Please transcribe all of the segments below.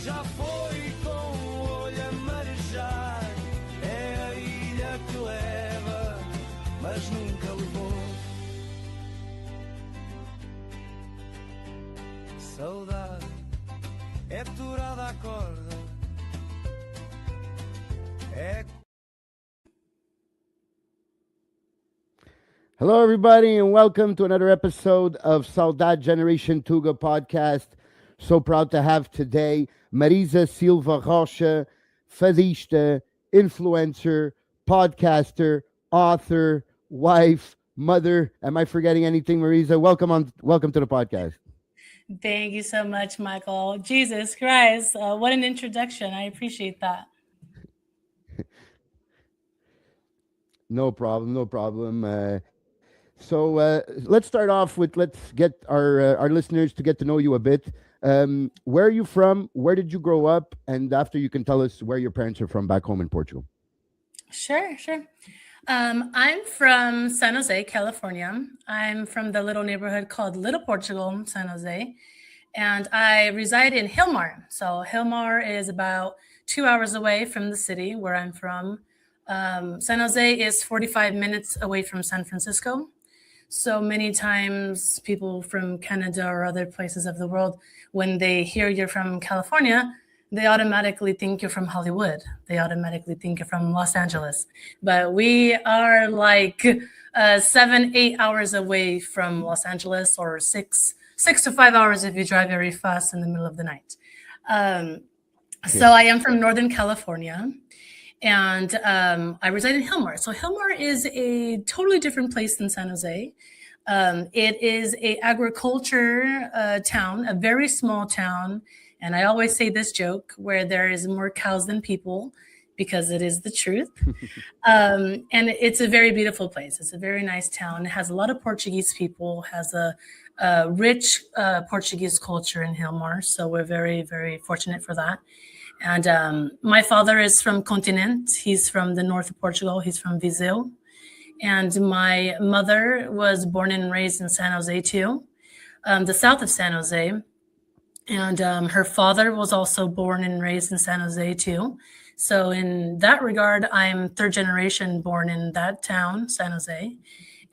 Já foi com o olho a marejar, é a ilha que leva, mas nunca levou. Saudade é dourada a corda, é. Hello, everybody, and welcome to another episode of Saudade Generation Tuga podcast. So proud to have today Maisa, Silva, Rocha, Fadista, influencer, podcaster, author, wife, mother. Am I forgetting anything, Marisa? Welcome to the podcast. Thank you so much, Michael. Jesus Christ, what an introduction. I appreciate that. No problem. So let's start off with let's get our listeners to get to know you a bit. Where are you from? Where did you grow up? And after, you can tell us where your parents are from back home in Portugal. Sure. I'm from San Jose, California. I'm from the little neighborhood called Little Portugal, San Jose. And I reside in Hilmar. So Hilmar is about 2 hours away from the city where I'm from. San Jose is 45 minutes away from San Francisco. So many times people from Canada or other places of the world, when they hear you're from California, they automatically think you're from Hollywood. They automatically think you're from Los Angeles. But we are like 7-8 hours away from Los Angeles, or 6 to 5 hours if you drive very fast in the middle of the night. So I am from Northern California. And I reside in Hilmar. So Hilmar is a totally different place than San Jose. It is a agriculture town, a very small town. And I always say this joke, where there is more cows than people, because it is the truth. And it's a very beautiful place. It's a very nice town. It has a lot of Portuguese people, has a rich Portuguese culture in Hilmar. So we're very, very fortunate for that. And my father is from Continent. He's from the north of Portugal. He's from Viseu. And my mother was born and raised in San Jose too, the south of San Jose. And her father was also born and raised in San Jose too. So in that regard, I'm third generation born in that town, San Jose.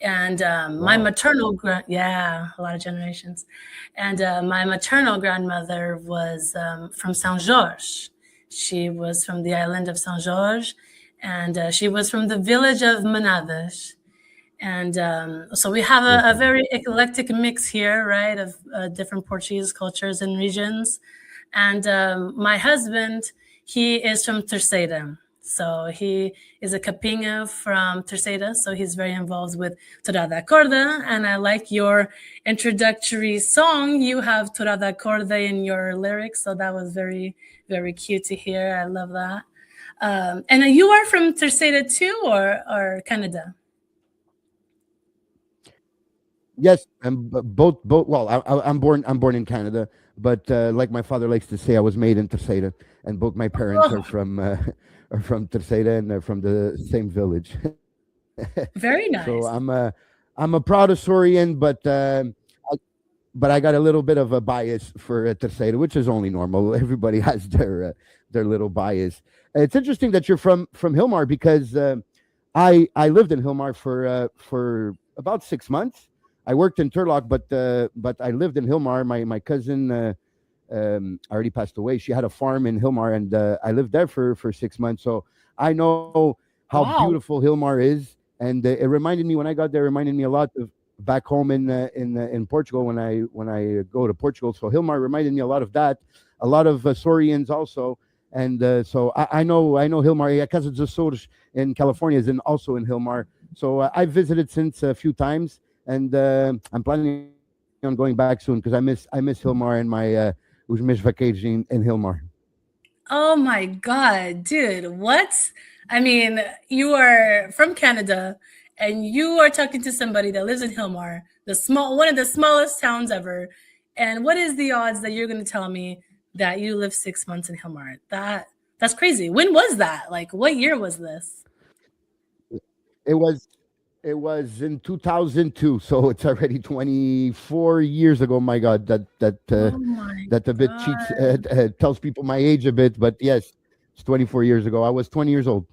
And my maternal, a lot of generations. And my maternal grandmother was from São Jorge. She was from the island of São Jorge, and she was from the village of Manadas. And so we have a very eclectic mix here, right, of different Portuguese cultures and regions. And my husband, he is from Terceira. So he is a capinha from Terceira. So he's very involved with Dourada Corda. And I like your introductory song. You have Dourada Corda in your lyrics. So that was very, very cute to hear. I love that. And you are from Terceira too, or Canada? Yes, I'm both. Well, I'm born in Canada, but like my father likes to say, I was made in Terceira, and both my parents are from Terceira, and they're from the same village. Very nice. So I'm a proud Açorian, but I got a little bit of a bias for Terceira, which is only normal. Everybody has their little bias. It's interesting that you're from Hilmar, because I lived in Hilmar for about 6 months. I worked in Turlock, but I lived in Hilmar. My cousin already passed away. She had a farm in Hilmar, and I lived there for 6 months. So I know how beautiful Hilmar is, and it reminded me, when I got there, reminded me a lot of back home in Portugal when I go to Portugal. So Hilmar reminded me a lot of that. A lot of Açorians also, and so I know Hilmar. Casa dos Açores in California is also in Hilmar. So I've visited since a few times. And I'm planning on going back soon, because I miss Hilmar and my vacation in Hilmar. Oh my God, dude! What? I mean, you are from Canada, and you are talking to somebody that lives in Hilmar, one of the smallest towns ever. And what is the odds that you're going to tell me that you lived 6 months in Hilmar? That's crazy. When was that? Like, what year was this? It was It was in 2002, so it's already 24 years ago. My God, Oh my that a bit cheats, God. tells people my age a bit, but yes, it's 24 years ago. I was 20 years old.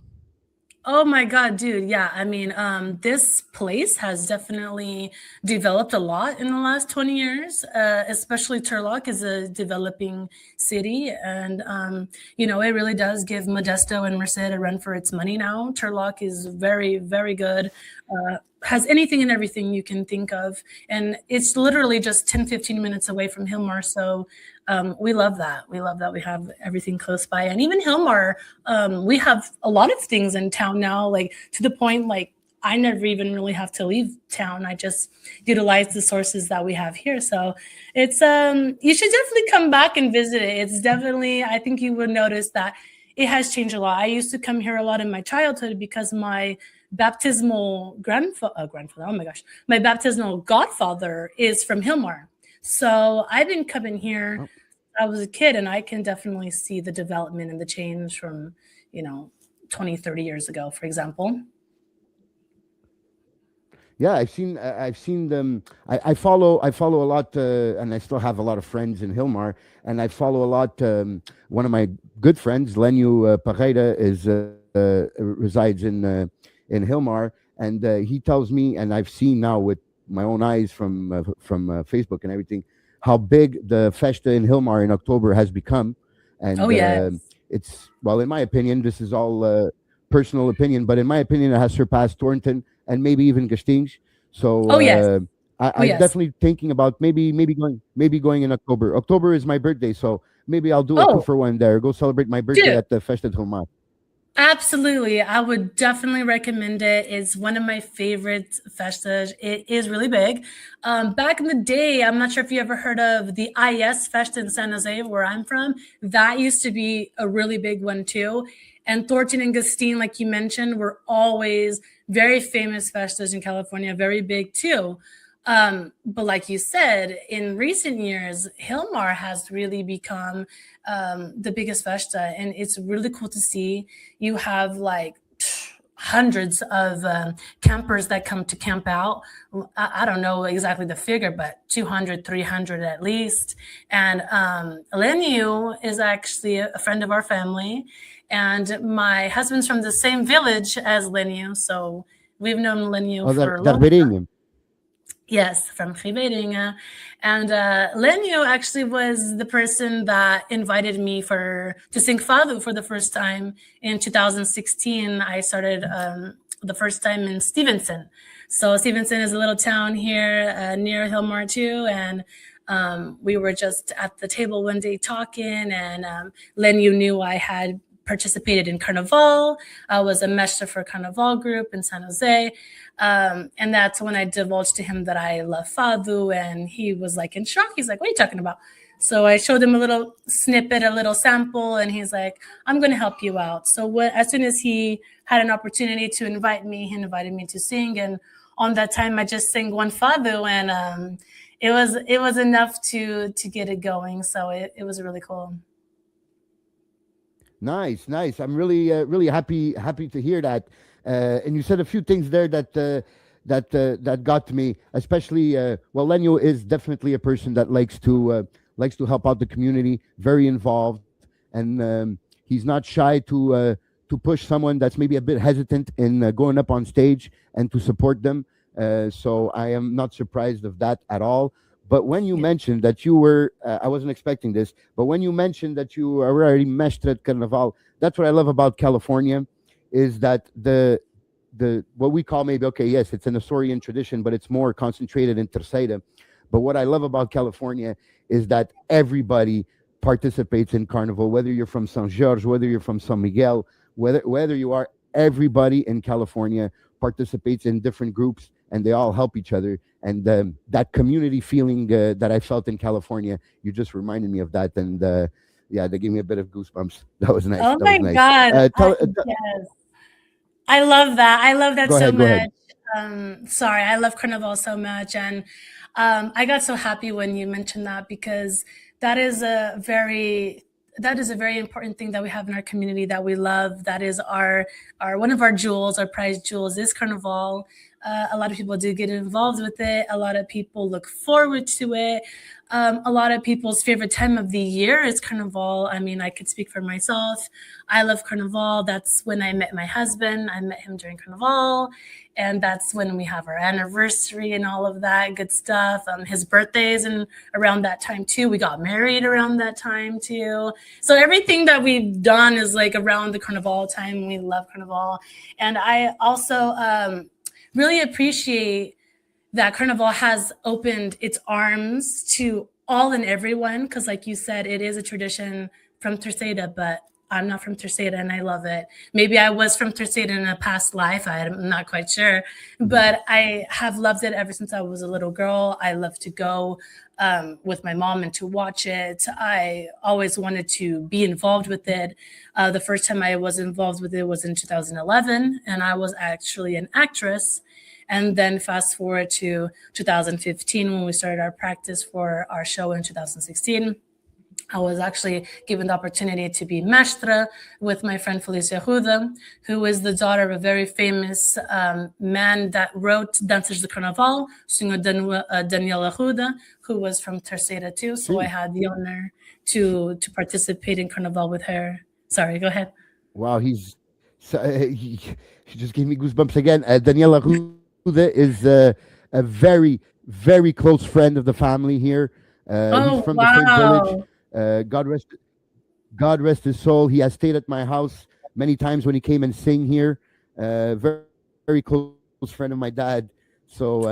Oh my God, dude. Yeah. I mean, this place has definitely developed a lot in the last 20 years, especially Turlock is a developing city. And, it really does give Modesto and Merced a run for its money now. Turlock is very, very good, has anything and everything you can think of. And it's literally just 10, 15 minutes away from Hilmar. So we love that. We love that we have everything close by. And even Hilmar, we have a lot of things in town now, like to the point like I never even really have to leave town. I just utilize the sources that we have here. So it's you should definitely come back and visit it. It's definitely, I think you would notice that it has changed a lot. I used to come here a lot in my childhood because my baptismal grandfather, oh my gosh, my baptismal godfather is from Hilmar. So I've been coming here Oh. I was a kid, and I can definitely see the development and the change from, 20, 30 years ago, for example. Yeah, I've seen them. I follow a lot, and I still have a lot of friends in Hilmar, and I follow a lot. One of my good friends, Lenyu Pereira, is resides in Hilmar, and he tells me, and I've seen now with my own eyes from Facebook and everything, how big the festa in Hilmar in October has become, Oh, and yes. it's, well, in my opinion, this is all personal opinion, but in my opinion, it has surpassed Torrington and maybe even Gastings. So Oh, yes. Oh, I'm yes. definitely thinking about maybe going in October. October is my birthday, so maybe I'll do a two Oh, for one there. Go celebrate my birthday dude. at the Festa de Hilmar. Absolutely. I would definitely recommend it. It's one of my favorite festas. It is really big. Back in the day, I'm not sure if you ever heard of the IS Festa in San Jose, where I'm from. That used to be a really big one too. And Thornton and Gustine, like you mentioned, were always very famous festas in California, very big too. But like you said, in recent years, Hilmar has really become the biggest festa, and it's really cool to see. You have like hundreds of campers that come to camp out. I don't know exactly the figure, but 200, 300 at least. And Lenyu is actually a friend of our family. And my husband's from the same village as Lenyu. So we've known Lenyu Oh, for a daar long time. Beringen. Yes, from Ribeirinha. And Lenio actually was the person that invited me to sing Fado for the first time in 2016. I started the first time in Stevenson. So Stevenson is a little town here near Hilmar too. And we were just at the table one day talking, and Lenio knew I had participated in Carnival. I was a mestre for Carnival group in San Jose. And that's when I divulged to him that I love Fado, and he was like in shock. He's like, "What are you talking about?" So I showed him a little snippet, a little sample, and he's like, "I'm going to help you out." So as soon as he had an opportunity to invite me, he invited me to sing. And on that time, I just sang one Fado, and it was enough to get it going. So it was really cool. Nice, nice. I'm really, really happy to hear that. And you said a few things there that got to me. Especially, well, Lenyo is definitely a person that likes to help out the community, very involved, and he's not shy to push someone that's maybe a bit hesitant in going up on stage and to support them. So I am not surprised of that at all. But when you Yeah. mentioned that you were, I wasn't expecting this, but when you mentioned that you are already mestre at Carnaval, that's what I love about California, is that the what we call maybe, okay, yes, it's an Açorian tradition, but it's more concentrated in Terceira. But what I love about California is that everybody participates in Carnival, whether you're from San Jorge, whether you're from San Miguel, whether you are, everybody in California participates in different groups, and they all help each other. And that community feeling that I felt in California, you just reminded me of that. And yeah, they gave me a bit of goosebumps. That was nice. Oh That my was nice. God. Tell, Yes. I love that. I love that go so ahead. Go much. ahead. Sorry, I love Carnival so much, and I got so happy when you mentioned that, because that is a very that is a very important thing that we have in our community that we love. That is our one of our jewels, our prized jewels is Carnival. A lot of people do get involved with it. A lot of people look forward to it. A lot of people's favorite time of the year is Carnival. I mean, I could speak for myself. I love Carnival. That's when I met my husband. I met him during Carnival. And that's when we have our anniversary and all of that good stuff. His birthday's and around that time too. We got married around that time too. So everything that we've done is like around the Carnival time. We love Carnival. And I also really appreciate that Carnival has opened its arms to all and everyone. Because like you said, it is a tradition from Terceira, but I'm not from Terceira and I love it. Maybe I was from Terceira in a past life. I'm not quite sure, but I have loved it ever since I was a little girl. I love to go with my mom and to watch it. I always wanted to be involved with it. The first time I was involved with it was in 2011, and I was actually an actress. And then fast forward to 2015 when we started our practice for our show in 2016. I was actually given the opportunity to be mestra with my friend Felicia Ruda, who is the daughter of a very famous man that wrote Danças de Carnaval, Senhor Daniela Ruda, who was from Terceira too. So I had the honor to participate in Carnaval with her. Sorry, go ahead. Wow, he just gave me goosebumps again. Daniela Ruda is a very, very close friend of the family here. He's from the same village. God rest his soul. He has stayed at my house many times when he came and sang here. Very, very close friend of my dad. So,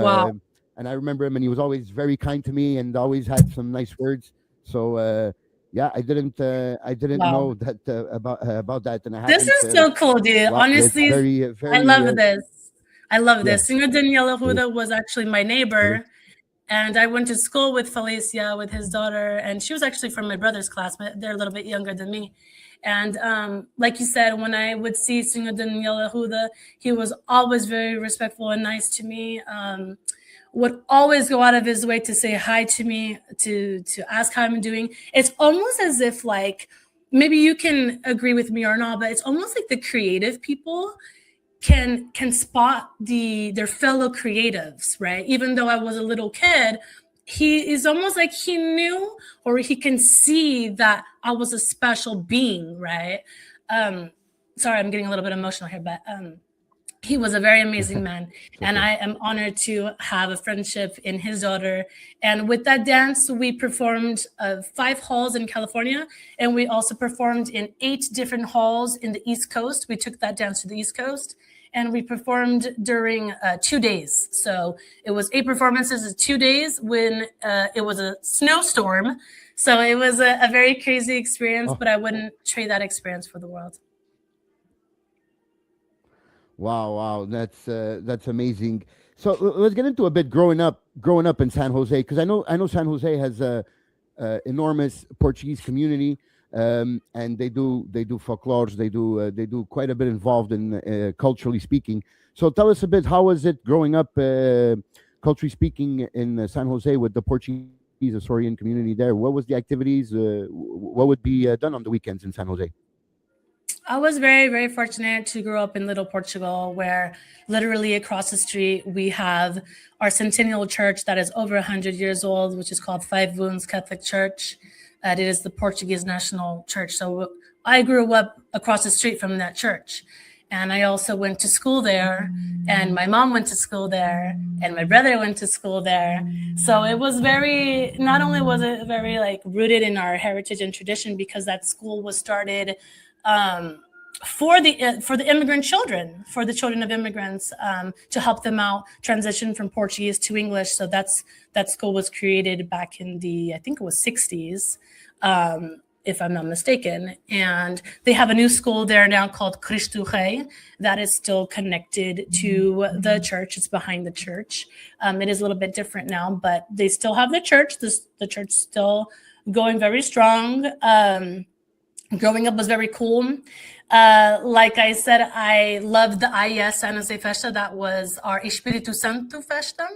and I remember him, and he was always very kind to me, and always had some nice words. So, yeah, I didn't know that about that. And this is so cool, dude. Honestly, very, I love this. I love this. Senhor Daniela Ruda was actually my neighbor. And I went to school with Felicia, with his daughter, and she was actually from my brother's class, but they're a little bit younger than me. And like you said, when I would see Senhor Daniela Ruda, he was always very respectful and nice to me. Would always go out of his way to say hi to me, to ask how I'm doing. It's almost as if, like, maybe you can agree with me or not, but it's almost like the creative people can spot their fellow creatives, right? Even though I was a little kid, he is almost like he knew, or he can see that I was a special being, right? Sorry, I'm getting a little bit emotional here, but he was a very amazing man. And I am honored to have a friendship in his daughter. And with that dance, we performed 5 halls in California. And we also performed in 8 different halls in the East Coast. We took that dance to the East Coast. And we performed during 2 days. So it was 8 performances in 2 days when it was a snowstorm. So it was a very crazy experience, but I wouldn't trade that experience for the world. Wow, that's amazing. So let's get into a bit growing up in San Jose, because I know San Jose has a enormous Portuguese community. And they do folklores. They do quite a bit involved in culturally speaking. So tell us a bit, how was it growing up, culturally speaking, in San Jose with the Portuguese Açorian community there? What was the activities? What would be done on the weekends in San Jose? I was very, very fortunate to grow up in Little Portugal, where literally across the street we have our centennial church that is over 100 years old, which is called Five Wounds Catholic Church. It is the Portuguese national church. So I grew up across the street from that church. And I also went to school there, and my mom went to school there, and my brother went to school there. So it was not only was it very like rooted in our heritage and tradition, because that school was started for the immigrant children, for the children of immigrants, to help them out transition from Portuguese to English. So that school was created back in the, I think it was 60s, if I'm not mistaken. And they have a new school there now called Cristo Rei that is still connected to the church. It's behind the church. It is a little bit different now, but they still have the church. The church still going very strong. Growing up was very cool. Like I said, I loved the AIS San Jose Festa. That was our Espírito Santo Festa.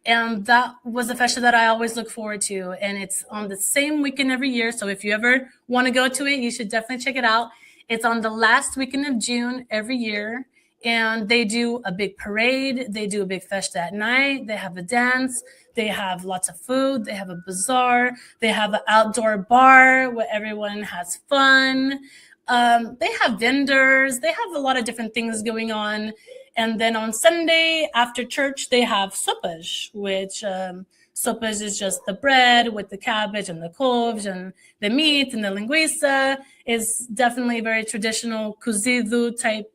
And that was a festa that I always look forward to. And it's on the same weekend every year. So if you ever want to go to it, you should definitely check it out. It's on the last weekend of June every year. and they do a big parade. They do a big festa at night. They have a dance. They have lots of food. They have a bazaar. They have an outdoor bar where everyone has fun. They have vendors. They have a lot of different things going on. And then on Sunday after church, they have sopas, which sopas is just the bread with the cabbage and the couves and the meat and the linguiça. Is definitely very traditional cozido type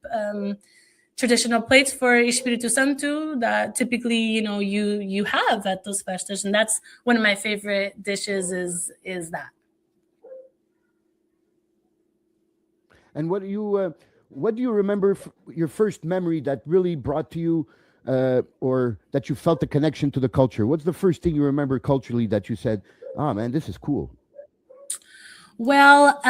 traditional plates for Espírito Santo that typically, you have at those festas. And that's one of my favorite dishes is that. And what do you remember your first memory that really brought to you, or that you felt the connection to the culture? What's the first thing you remember culturally that you said, "Oh man, this is cool"? Well,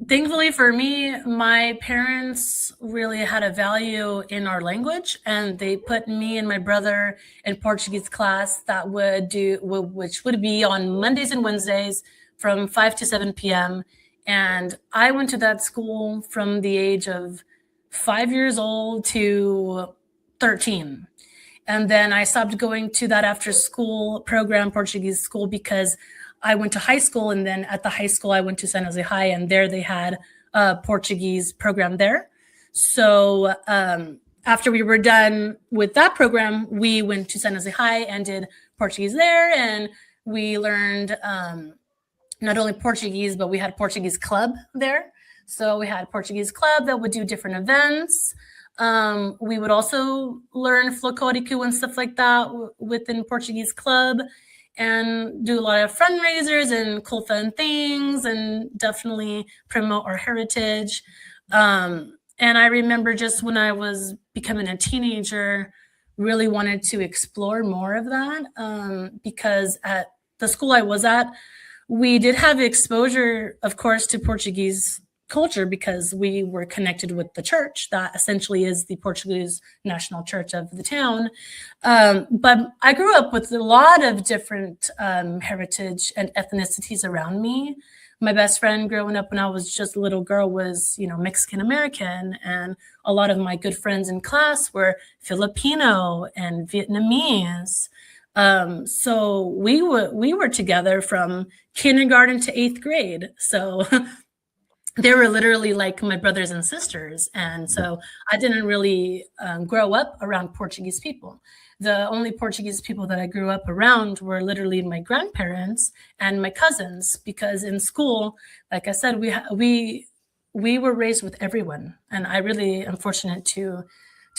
thankfully for me, my parents really had a value in our language, and they put me and my brother in Portuguese class which would be on Mondays and Wednesdays from 5 to 7 p.m. And I went to that school from the age of 5 years old to 13. And then I stopped going to that after school program, Portuguese school, because I went to high school. And then at the high school, I went to San Jose High, and there they had a Portuguese program there. So after we were done with that program, we went to San Jose High and did Portuguese there. And we learned not only Portuguese, but we had Portuguese club there. So we had Portuguese club that would do different events. We would also learn flocórico and stuff like that within Portuguese club, and do a lot of fundraisers and cool fun things, and definitely promote our heritage. And I remember just when I was becoming a teenager, really wanted to explore more of that, because at the school I was at, we did have exposure, of course, to Portuguese culture because we were connected with the church that essentially is the Portuguese national church of the town. But I grew up with a lot of different heritage and ethnicities around me. My best friend growing up when I was just a little girl was, Mexican American, and a lot of my good friends in class were Filipino and Vietnamese. So we were together from kindergarten to 8th grade. So they were literally like my brothers and sisters. And so I didn't really grow up around Portuguese people. The only Portuguese people that I grew up around were literally my grandparents and my cousins, because in school, like I said, we were raised with everyone. And I really am fortunate to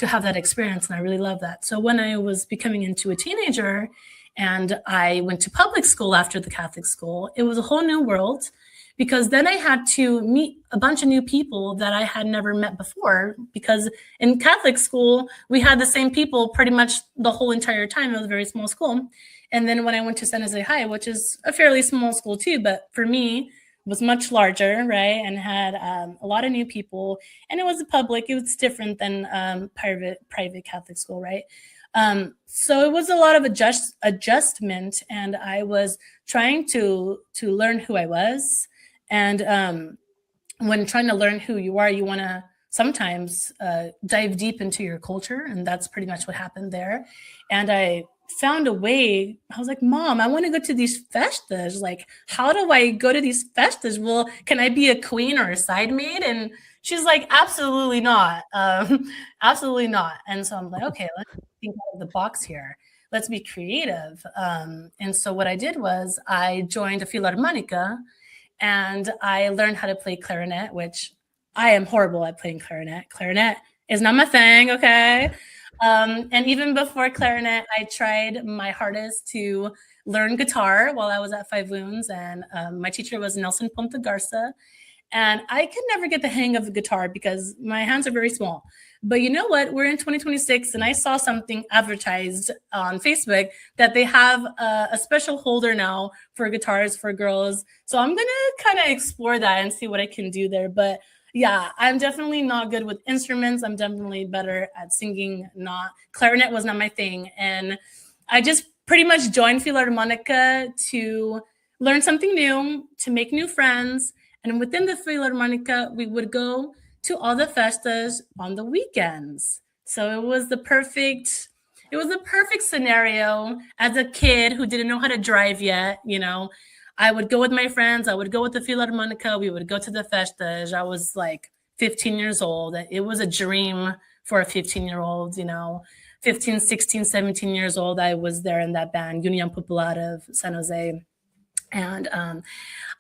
have that experience. And I really love that. So when I was becoming into a teenager and I went to public school after the Catholic school, it was a whole new world, because then I had to meet a bunch of new people that I had never met before, because in Catholic school, we had the same people pretty much the whole entire time. It was a very small school. And then when I went to San Jose High, which is a fairly small school too, but for me, was much larger, right? And had a lot of new people, and it was a public. It was different than private Catholic school, right? So it was a lot of adjustment, and I was trying to learn who I was. And when trying to learn who you are, you want to sometimes dive deep into your culture, and that's pretty much what happened there. And I found a way. I was like, Mom, I want to go to these festas. Like, how do I go to these festas? Well, can I be a queen or a side maid? And she's like, absolutely not. Absolutely not. And so I'm like, okay, let's think out of the box here. Let's be creative. And so what I did was I joined a Filarmonica, and I learned how to play clarinet, which I am horrible at playing clarinet. Clarinet is not my thing, okay? And even before clarinet, I tried my hardest to learn guitar while I was at Five Wounds, and my teacher was Nelson Ponta Garza. And I could never get the hang of the guitar because my hands are very small. But you know what? We're in 2026, and I saw something advertised on Facebook that they have a special holder now for guitars for girls. So I'm going to kind of explore that and see what I can do there. But yeah, I'm definitely not good with instruments. I'm definitely better at singing. Clarinet was not my thing. And I just pretty much joined Filarmonica to learn something new, to make new friends. And within the Filarmonica, we would go to all the festas on the weekends. So it was the perfect scenario as a kid who didn't know how to drive yet. I would go with my friends. I would go with the Filarmonica. We would go to the festas. I was like 15 years old. It was a dream for a 15-year-old, 15, 16, 17 years old. I was there in that band, Union Popular of San Jose. And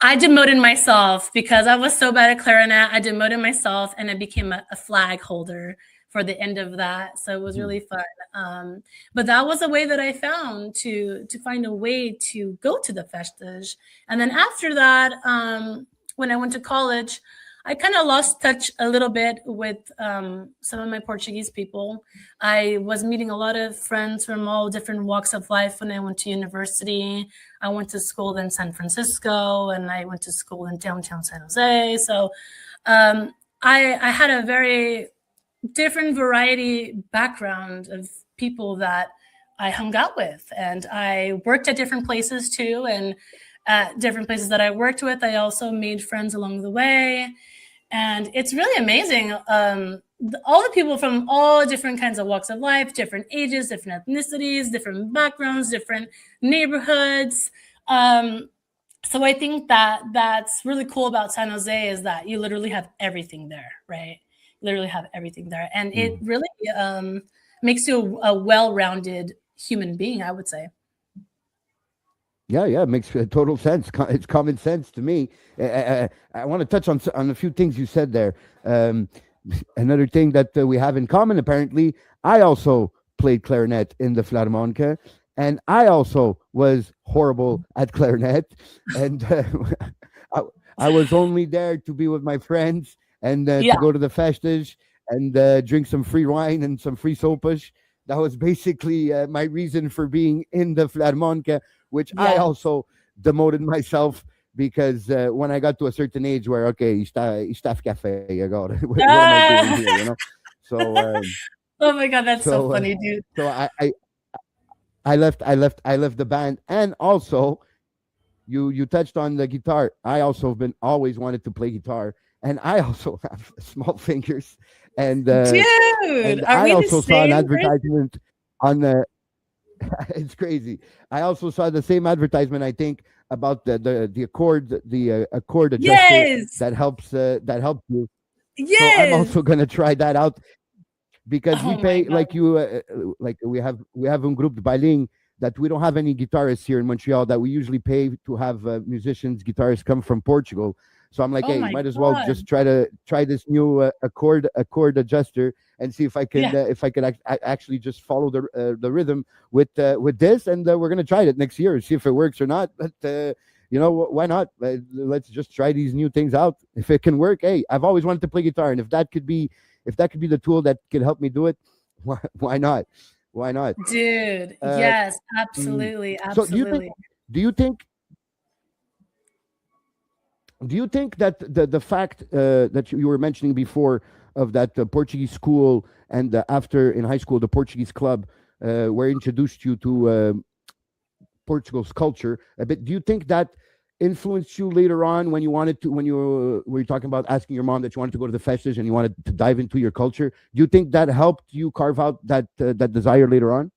I demoted myself because I was so bad at clarinet. I demoted myself and I became a flag holder for the end of that. So it was really fun. But that was a way that I found to find a way to go to the festas. And then after that, when I went to college, I kind of lost touch a little bit with some of my Portuguese people. I was meeting a lot of friends from all different walks of life when I went to university. I went to school in San Francisco, and I went to school in downtown San Jose. So I had a very different variety background of people that I hung out with. And I worked at different places too. And at different places that I worked with, I also made friends along the way. And it's really amazing. All the people from all different kinds of walks of life, different ages, different ethnicities, different backgrounds, different neighborhoods. So I think that's really cool about San Jose is that you literally have everything there, right? Literally have everything there. And it really makes you a well-rounded human being, I would say. Yeah, it makes total sense. It's common sense to me. I want to touch on a few things you said there. Another thing that we have in common, apparently, I also played clarinet in the Filarmonica, and I also was horrible at clarinet. And I was only there to be with my friends and to go to the festas and drink some free wine and some free sopas. That was basically my reason for being in the Filarmonica, which I also demoted myself because when I got to a certain age where, okay, está cafe, agora. What am I doing here, So, oh my God, that's so funny, dude. So I left the band, and also you touched on the guitar. I also have always wanted to play guitar, and I also have small fingers. And dude, and I also saw an advertisement on the. It's crazy. I also saw the same advertisement, I think, about the accord adjuster that helps you. Yes. So I'm also gonna try that out because we pay like we have un group de bailing that we don't have any guitarists here in Montreal that we usually pay to have musicians, guitarists come from Portugal. So I'm like, hey, might as well just try this new accord adjuster and see if I can actually just follow the rhythm with this, and we're gonna try it next year and see if it works or not. But why not? Let's just try these new things out. If it can work, hey, I've always wanted to play guitar, and if that could be the tool that could help me do it, why not? Why not? Dude, yes, absolutely. So do you think that the fact that you were mentioning before of that Portuguese school and after in high school the Portuguese club were introduced you to Portugal's culture a bit, do you think that influenced you later on when you were talking about asking your mom that you wanted to go to the festas and you wanted to dive into your culture? Do you think that helped you carve out that desire later on?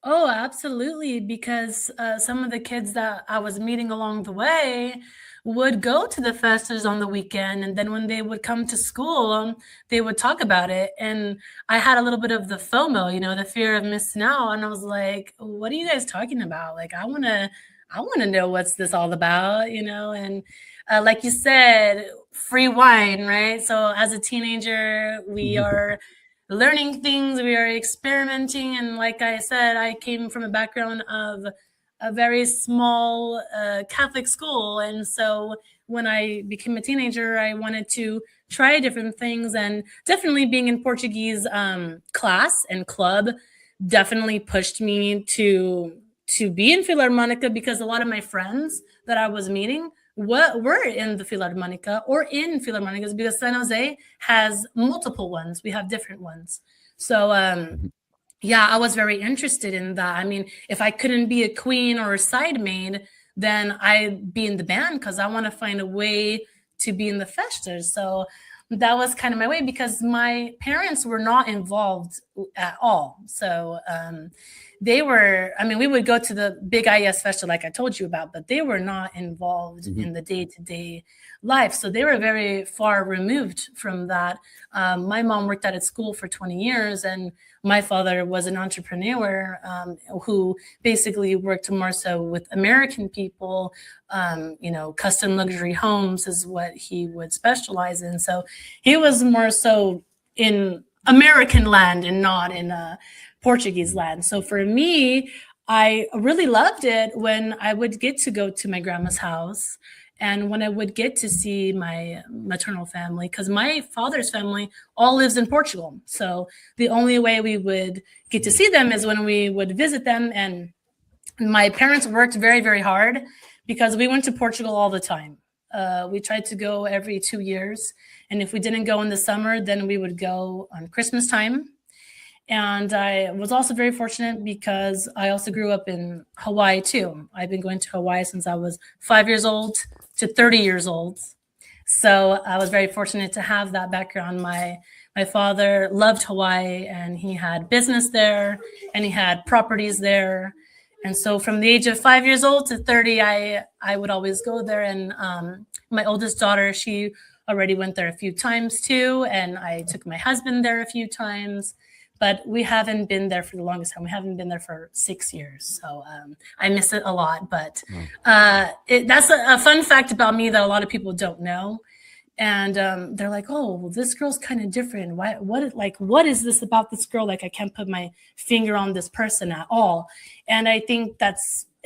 Oh, absolutely. Because some of the kids that I was meeting along the way would go to the festas on the weekend. And then when they would come to school, they would talk about it. And I had a little bit of the FOMO, the fear of missing out. And I was like, what are you guys talking about? Like, I want to know what's this all about, and like you said, free wine, right? So as a teenager, we are learning things, we are experimenting. And like I said, I came from a background of a very small Catholic school. And so when I became a teenager, I wanted to try different things, and definitely being in Portuguese class and club definitely pushed me to be in Filarmonica, because a lot of my friends that I was meeting were in the Filarmonica or in Filarmonicas, because San Jose has multiple ones. We have different ones. So I was very interested in that. I mean, if I couldn't be a queen or a side maid, then I'd be in the band because I want to find a way to be in the festas. So that was kind of my way, because my parents were not involved at all. So they were, I mean, we would go to the big IES festival like I told you about, but they were not involved in the day-to-day life. So they were very far removed from that. My mom worked at a school for 20 years, and my father was an entrepreneur who basically worked more so with American people. Custom luxury homes is what he would specialize in. So he was more so in American land and not in Portuguese land. So for me, I really loved it when I would get to go to my grandma's house and when I would get to see my maternal family, because my father's family all lives in Portugal. So the only way we would get to see them is when we would visit them. And my parents worked very, very hard because we went to Portugal all the time. We tried to go every 2 years. And if we didn't go in the summer, then we would go on Christmas time. And I was also very fortunate because I also grew up in Hawaii too. I've been going to Hawaii since I was 5 years old to 30 years old. So I was very fortunate to have that background. My father loved Hawaii, and he had business there and he had properties there. And so from the age of 5 years old to 30, I would always go there. And my oldest daughter, she already went there a few times too. And I took my husband there a few times. But we haven't been there for the longest time. We haven't been there for 6 years. So I miss it a lot. But that's a fun fact about me that a lot of people don't know. And they're like, oh, well, this girl's kind of different. What is this about this girl? Like, I can't put my finger on this person at all. And I think it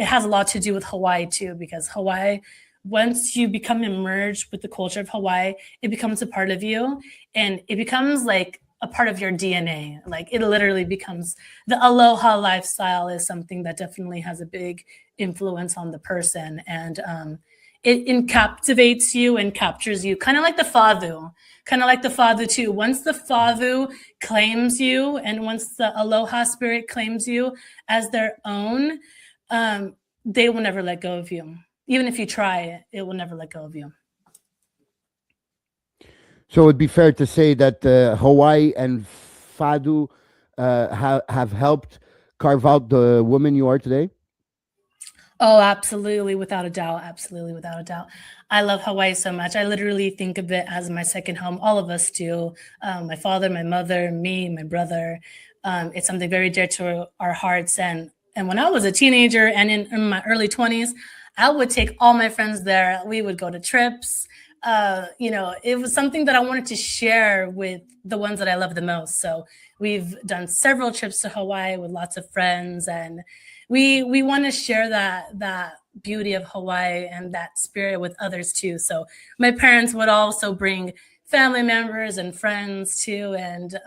has a lot to do with Hawaii too, because Hawaii, once you become immersed with the culture of Hawaii, it becomes a part of you, and it becomes like a part of your DNA. Like, it literally becomes, the aloha lifestyle is something that definitely has a big influence on the person. And it captivates you and captures you, kind of like the fadu too. Once the fadu claims you, and once the aloha spirit claims you as their own, they will never let go of you. Even if you try, it will never let go of you. So it'd be fair to say that Hawaii and Fado have helped carve out the woman you are today? Oh, absolutely, without a doubt. Absolutely, without a doubt. I love Hawaii so much. I literally think of it as my second home. All of us do. My father, my mother, me, my brother. It's something very dear to our hearts. And when I was a teenager and in my early 20s, I would take all my friends there. We would go to trips. It was something that I wanted to share with the ones that I love the most. So we've done several trips to Hawaii with lots of friends, and we want to share that beauty of Hawaii and that spirit with others too. So my parents would also bring family members and friends too. And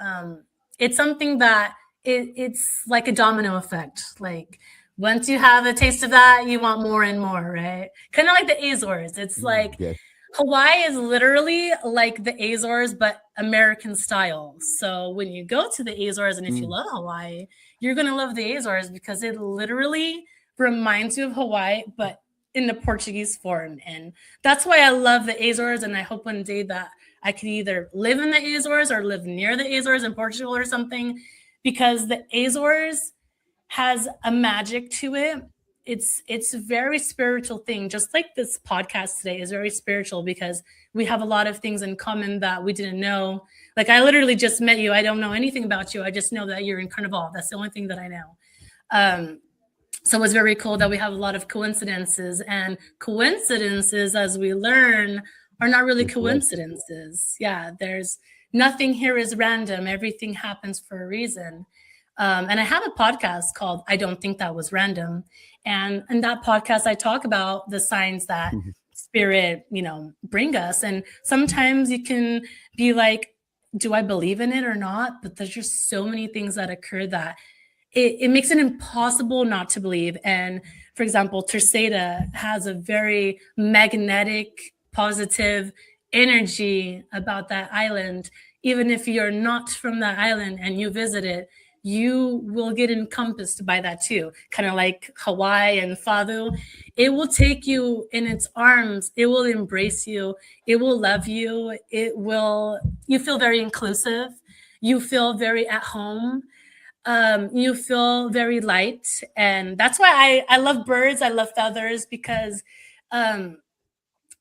it's something that it's like a domino effect. Like, once you have a taste of that, you want more and more, right? Kind of like the Azores. It's like, yes. Hawaii is literally like the Azores, but American style. So when you go to the Azores, and if you love Hawaii, you're going to love the Azores, because it literally reminds you of Hawaii, but in the Portuguese form. And that's why I love the Azores. And I hope one day that I could either live in the Azores or live near the Azores in Portugal or something, because the Azores has a magic to it. It's a very spiritual thing, just like this podcast today is very spiritual, because we have a lot of things in common that we didn't know. Like, I literally just met you. I don't know anything about you. I just know that you're in Carnival. That's the only thing that I know. So it's very cool that we have a lot of coincidences, and coincidences, as we learn, are not really coincidences. Yeah, there's nothing here is random. Everything happens for a reason. And I have a podcast called I Don't Think That Was Random. And in that podcast, I talk about the signs that spirit, bring us. And sometimes you can be like, do I believe in it or not? But there's just so many things that occur that it makes it impossible not to believe. And for example, Terceira has a very magnetic, positive energy about that island. Even if you're not from that island and you visit it, you will get encompassed by that too. Kind of like Hawaii and Fado. It will take you in its arms. It will embrace you. It will love you. You feel very inclusive. You feel very at home. You feel very light. And that's why I love birds. I love feathers because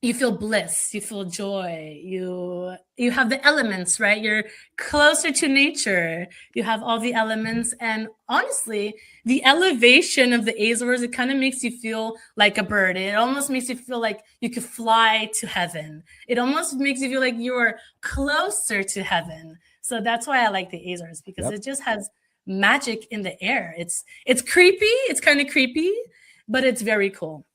you feel bliss, you feel joy, you have the elements, right? You're closer to nature. You have all the elements, and honestly, the elevation of the Azores, it kind of makes you feel like a bird. It almost makes you feel like you could fly to heaven. It almost makes you feel like you're closer to heaven. So that's why I like the Azores, because it just has magic in the air. It's creepy. It's kind of creepy, but it's very cool.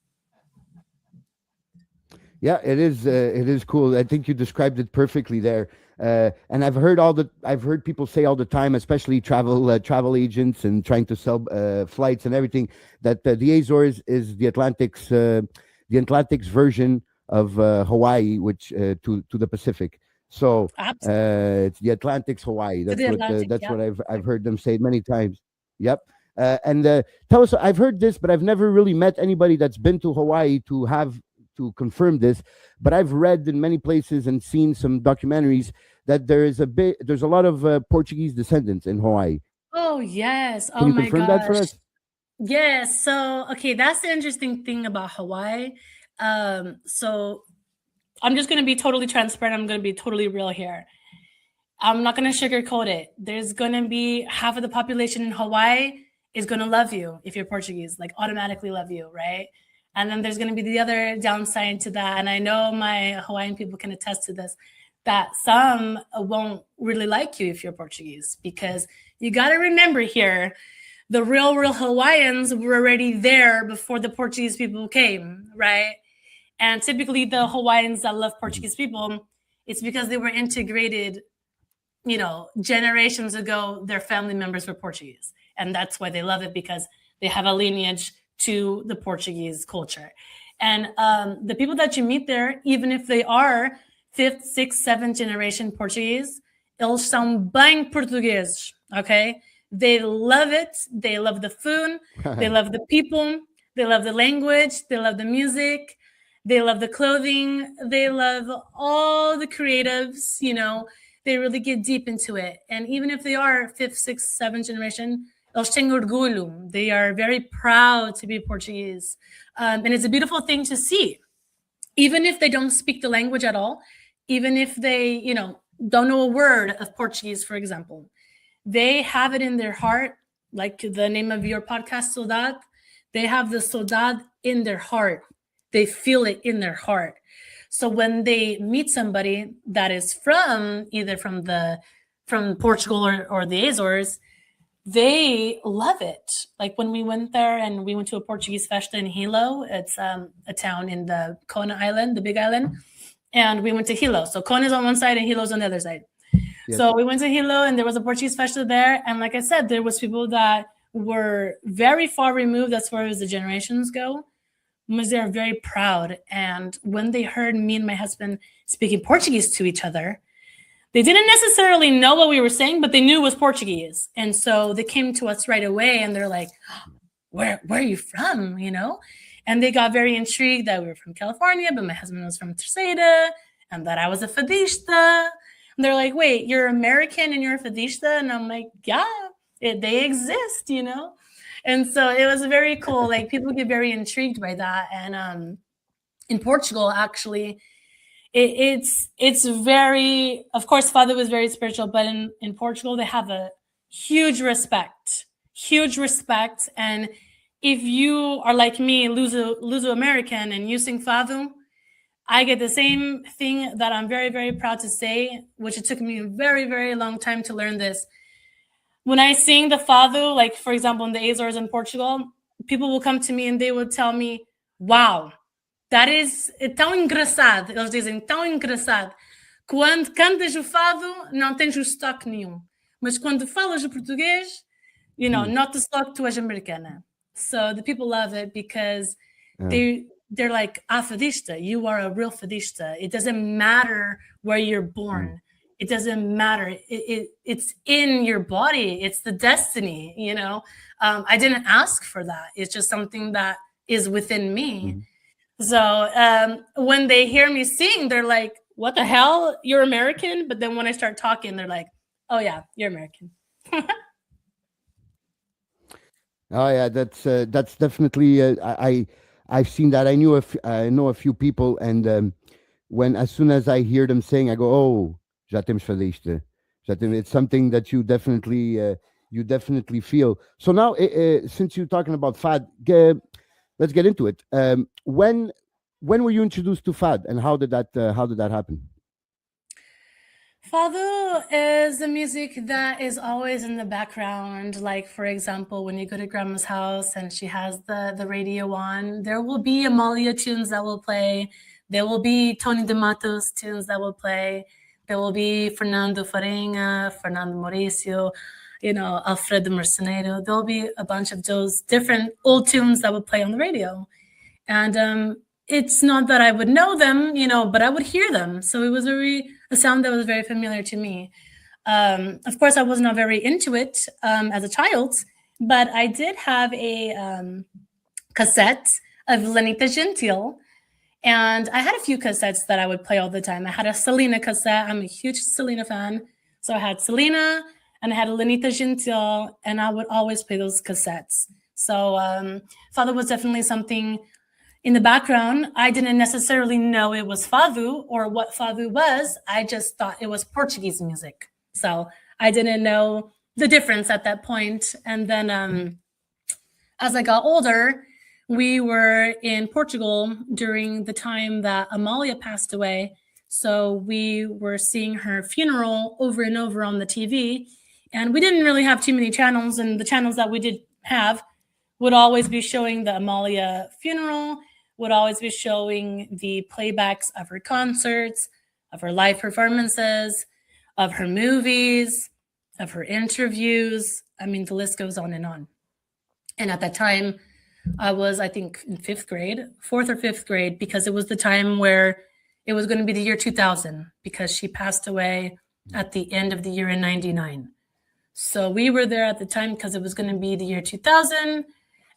Yeah, it is. It is cool. I think you described it perfectly there. And I've heard people say all the time, especially travel agents and trying to sell flights and everything, that the Azores is the Atlantic's version of Hawaii, which to the Pacific. So it's the Atlantic's Hawaii. That's what I've heard them say many times. Yep. And tell us, I've heard this, but I've never really met anybody that's been to Hawaii to confirm this, but I've read in many places and seen some documentaries that there's a lot of Portuguese descendants in Hawaii. Oh yes. Can you confirm that for us? Yes. So okay, that's the interesting thing about Hawaii. So I'm just going to be totally transparent. I'm going to be totally real here. I'm not going to sugarcoat it. There's going to be half of the population in Hawaii is going to love you if you're Portuguese, like automatically love you, right? And then there's going to be the other downside to that. And I know my Hawaiian people can attest to this, that some won't really like you if you're Portuguese, because you got to remember here, the real Hawaiians were already there before the Portuguese people came, right? And typically the Hawaiians that love Portuguese people, it's because they were integrated, generations ago, their family members were Portuguese. And that's why they love it, because they have a lineage to the Portuguese culture. And the people that you meet there, even if they are 5th, 6th, 7th generation Portuguese, eles são bem portugueses, okay? They love it. They love the food. They love the people. They love the language. They love the music. They love the clothing. They love all the creatives, They really get deep into it. And even if they are 5th, 6th, 7th generation, eles têm orgulho. They are very proud to be Portuguese. And it's a beautiful thing to see. Even if they don't speak the language at all, even if they, don't know a word of Portuguese, for example, they have it in their heart, like the name of your podcast, Saudade. They have the Saudade in their heart. They feel it in their heart. So when they meet somebody that is either from Portugal or the Azores, they love it. Like when we went there and we went to a Portuguese festa in Hilo, it's a town in the Kona Island, the big island. And we went to Hilo. So Kona is on one side and Hilo's on the other side. Yes. So we went to Hilo and there was a Portuguese festa there. And like I said, there was people that were very far removed as far as the generations go, because they're very proud. And when they heard me and my husband speaking Portuguese to each other, they didn't necessarily know what we were saying, but they knew it was Portuguese. And so they came to us right away and they're like, where are you from? And they got very intrigued that we were from California, but my husband was from Saudade and that I was a Fadista. And they're like, wait, you're American and you're a Fadista? And I'm like, yeah, they exist, And so it was very cool. Like people get very intrigued by that. And in Portugal, actually, it's very, of course, Father was very spiritual, but in Portugal, they have a huge respect. And if you are like me, Luso-American, and you sing Fado, I get the same thing that I'm very, very proud to say, which it took me a very, very long time to learn this. When I sing the Fado, like, for example, in the Azores in Portugal, people will come to me and they will tell me, wow, that is tão engraçado. Eles dizem, tão engraçado. Quando cantas o fado, não tens o sotaque nenhum. Mas quando falas o português, nota-se logo que tu és americana. So the people love it because they're like, Fadista, you are a real Fadista. It doesn't matter where you're born. It doesn't matter. It's in your body. It's the destiny, you know. I didn't ask for that. It's just something that is within me. So when they hear me sing, they're like, what the hell? You're American? But then when I start talking, they're like, oh yeah, you're American. Oh yeah, that's definitely. I've seen that. I know a few people, and when as soon as I hear them saying, I go, "Oh, já temos Fadista." It's something that you definitely feel. So now, since you're talking about fad, let's get into it. When were you introduced to fad, and how did that happen? Fado is the music that is always in the background. Like, for example, when you go to grandma's house and she has the radio on, there will be Amalia tunes that will play. There will be Tony D'Amatos tunes that will play. There will be Fernando Farinha, Fernando Mauricio, Alfredo Mercenario. There will be a bunch of those different old tunes that would play on the radio. And it's not that I would know them, but I would hear them. So it was a sound that was very familiar to me. Of course, I was not very into it as a child, but I did have a cassette of Lenita Gentil. And I had a few cassettes that I would play all the time. I had a Selena cassette. I'm a huge Selena fan. So I had Selena and I had a Lenita Gentil, and I would always play those cassettes. So Fado was definitely something in the background. I didn't necessarily know it was Fado or what Fado was. I just thought it was Portuguese music. So I didn't know the difference at that point. And then as I got older, we were in Portugal during the time that Amalia passed away. So we were seeing her funeral over and over on the TV. And we didn't really have too many channels. And the channels that we did have would always be showing the Amalia funeral, would always be showing the playbacks of her concerts, of her live performances, of her movies, of her interviews. I mean, the list goes on and on. And at that time, I was, I think, in fourth or fifth grade, because it was the time where it was going to be the year 2000, because she passed away at the end of the year in 99. So we were there at the time because it was going to be the year 2000.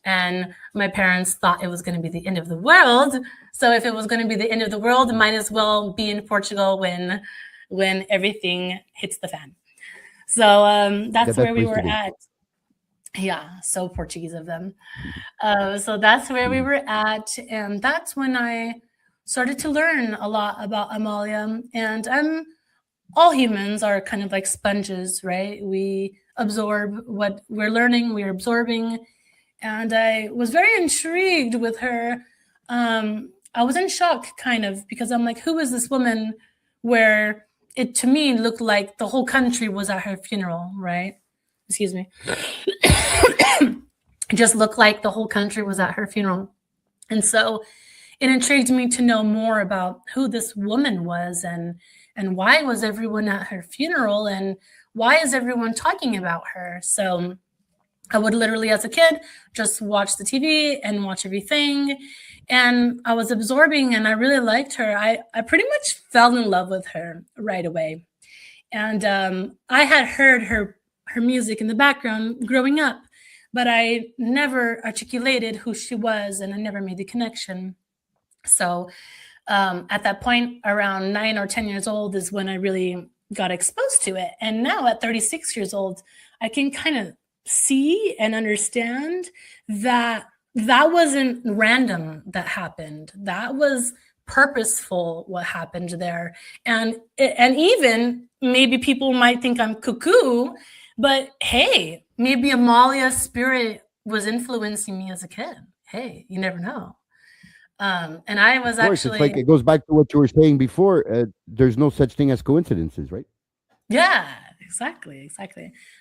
And my parents thought it was going to be the end of the world. So if it was going to be the end of the world, it might as well be in Portugal when everything hits the fan. So that's where we were at. Yeah, so Portuguese of them. So that's where we were at. And that's when I started to learn a lot about Amalia. And all humans are kind of like sponges, right? We absorb what we're learning, we're absorbing. And I was very intrigued with her. I was in shock, kind of, because I'm like, who is this woman, where it, to me, looked like the whole country was at her funeral, right? Excuse me. It just looked like the whole country was at her funeral. And so it intrigued me to know more about who this woman was, and why was everyone at her funeral, and why is everyone talking about her? So I would literally, as a kid, just watch the TV and watch everything. And I was absorbing, and I really liked her. I pretty much fell in love with her right away. And I had heard her music in the background growing up, but I never articulated who she was, and I never made the connection. So at that point, around 9 or 10 years old, is when I really got exposed to it. And now at 36 years old, I can kind of see and understand that wasn't random that happened. That was purposeful what happened there. And even maybe people might think I'm cuckoo, but hey, maybe Amalia's spirit was influencing me as a kid. Hey, you never know. And I was actually, it's like, it goes back to what you were saying before. There's no such thing as coincidences, right? Yeah, exactly.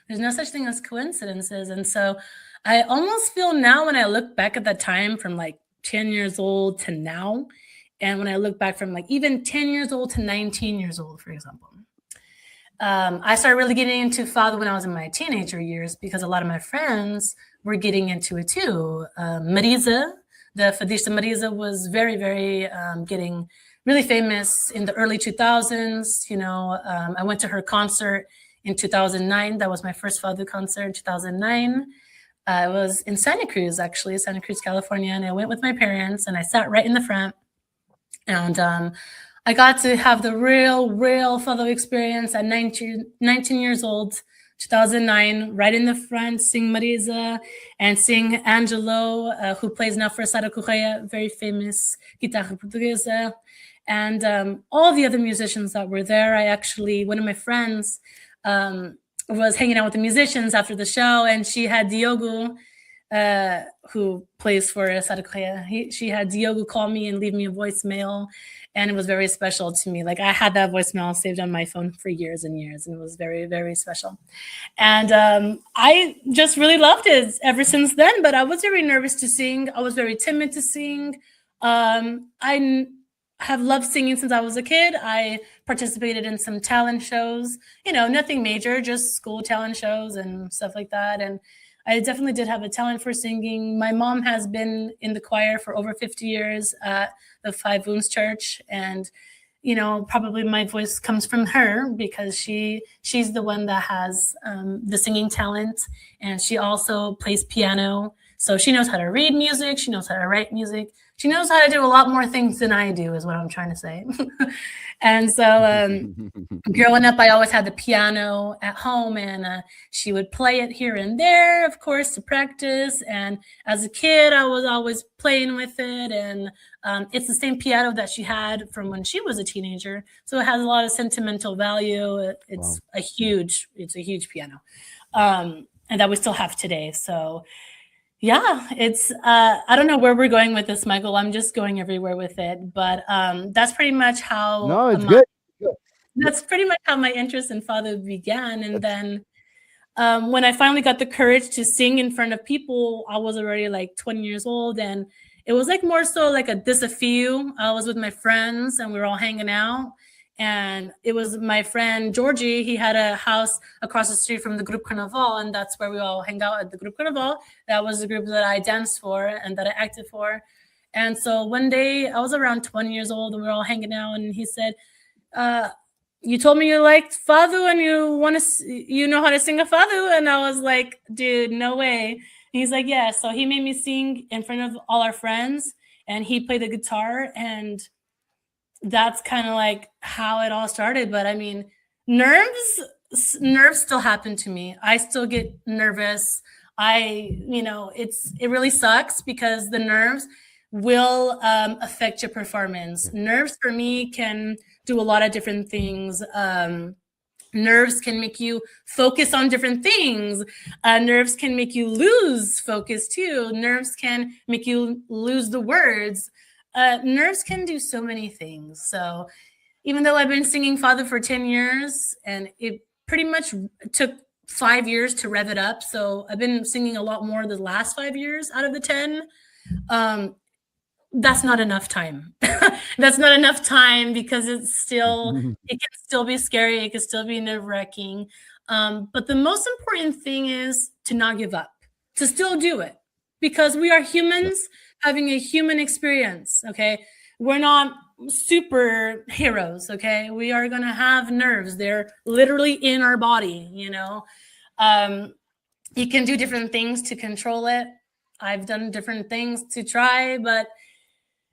There's no such thing as coincidences. And so I almost feel now, when I look back at that time from like 10 years old to now, and when I look back from like even 10 years old to 19 years old, for example, I started really getting into Fado when I was in my teenager years, because a lot of my friends were getting into it too. Marisa, the Fadista Marisa, was very, very getting really famous in the early 2000s. I went to her concert in 2009. That was my first Fado concert in 2009. I was in Santa Cruz, actually, Santa Cruz, California, and I went with my parents, and I sat right in the front. And I got to have the real Fado experience at 19 years old, 2009, right in the front, sing Marisa and sing Angelo, who plays now for Sara Correia, very famous guitarra portuguesa, and all the other musicians that were there. One of my friends was hanging out with the musicians after the show, and she had Diogo, who plays for Sara Correia. She had Diogo call me and leave me a voicemail, and it was very special to me. Like, I had that voicemail saved on my phone for years and years, and it was very, very special. And I just really loved it ever since then, but I was very nervous to sing. I was very timid to sing. I have loved singing since I was a kid. I participated in some talent shows, nothing major, just school talent shows and stuff like that. And I definitely did have a talent for singing. My mom has been in the choir for over 50 years at the Five Wounds Church. And, probably my voice comes from her because she's the one that has the singing talent. And she also plays piano. So she knows how to read music. She knows how to write music. She knows how to do a lot more things than I do, is what I'm trying to say. And so growing up, I always had the piano at home, and she would play it here and there, of course, to practice. And as a kid, I was always playing with it. And it's the same piano that she had from when she was a teenager. So it has a lot of sentimental value. It's a huge piano, and that we still have today. So yeah, it's I don't know where we're going with this, Michael. I'm just going everywhere with it, but that's pretty much how. No, it's good. That's pretty much how my interest in Fado began. And then when I finally got the courage to sing in front of people, I was already like 20 years old, and it was like more so like a desafio. I was with my friends, and we were all hanging out. And it was my friend Georgie. He had a house across the street from the Group Carnaval, and that's where we all hang out at the Group Carnaval. That was the group that I danced for and that I acted for. And so one day I was around 20 years old, and we were all hanging out, and he said, you told me you liked Fado and you know how to sing a Fado. And I was like, dude, no way. And he's like, yeah. So he made me sing in front of all our friends, and he played the guitar, and that's kind of like how it all started. But I mean, nerves still happen to me. I still get nervous. It really sucks because the nerves will affect your performance. Nerves for me can do a lot of different things. Nerves can make you focus on different things. Nerves can make you lose focus too. Nerves can make you lose the words. Nerves can do so many things. So even though I've been singing Fado for 10 years, and it pretty much took 5 years to rev it up. So I've been singing a lot more the last 5 years out of the 10. That's not enough time. That's not enough time because it can still be scary. It can still be nerve-wracking. But the most important thing is to not give up, to still do it, because we are humans having a human experience. Okay. We're not superheroes. Okay. We are going to have nerves. They're literally in our body. You can do different things to control it. I've done different things to try, but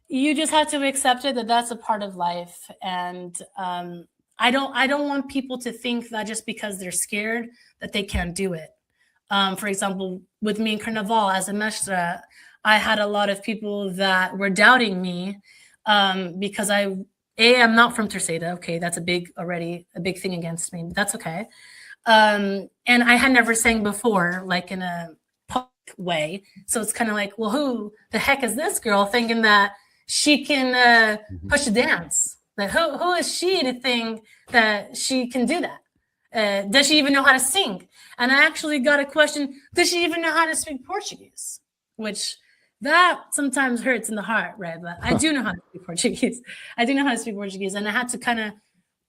you just have to accept it, that that's a part of life. And I don't want people to think that just because they're scared that they can't do it. For example, with me in Carnaval as a mestra, I had a lot of people that were doubting me because I'm not from Terceira. Okay, that's already a big thing against me, but that's okay. And I had never sang before, like in a public way. So it's kind of like, well, who the heck is this girl thinking that she can push a dance? Like, who is she to think that she can do that? Does she even know how to sing? And I actually got a question, does she even know how to speak Portuguese? Which that sometimes hurts in the heart, right? But I do know how to speak Portuguese. I do know how to speak Portuguese. And I had to kind of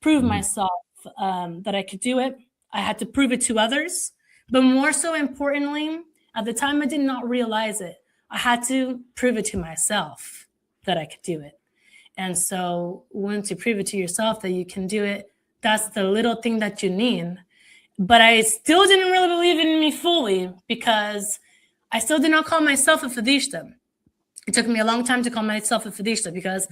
prove myself that I could do it. I had to prove it to others. But more so importantly, at the time I did not realize it. I had to prove it to myself that I could do it. And so once you prove it to yourself that you can do it, that's the little thing that you need. But I still didn't really believe in me fully because I still did not call myself a Fadista. It took me a long time to call myself a Fadista because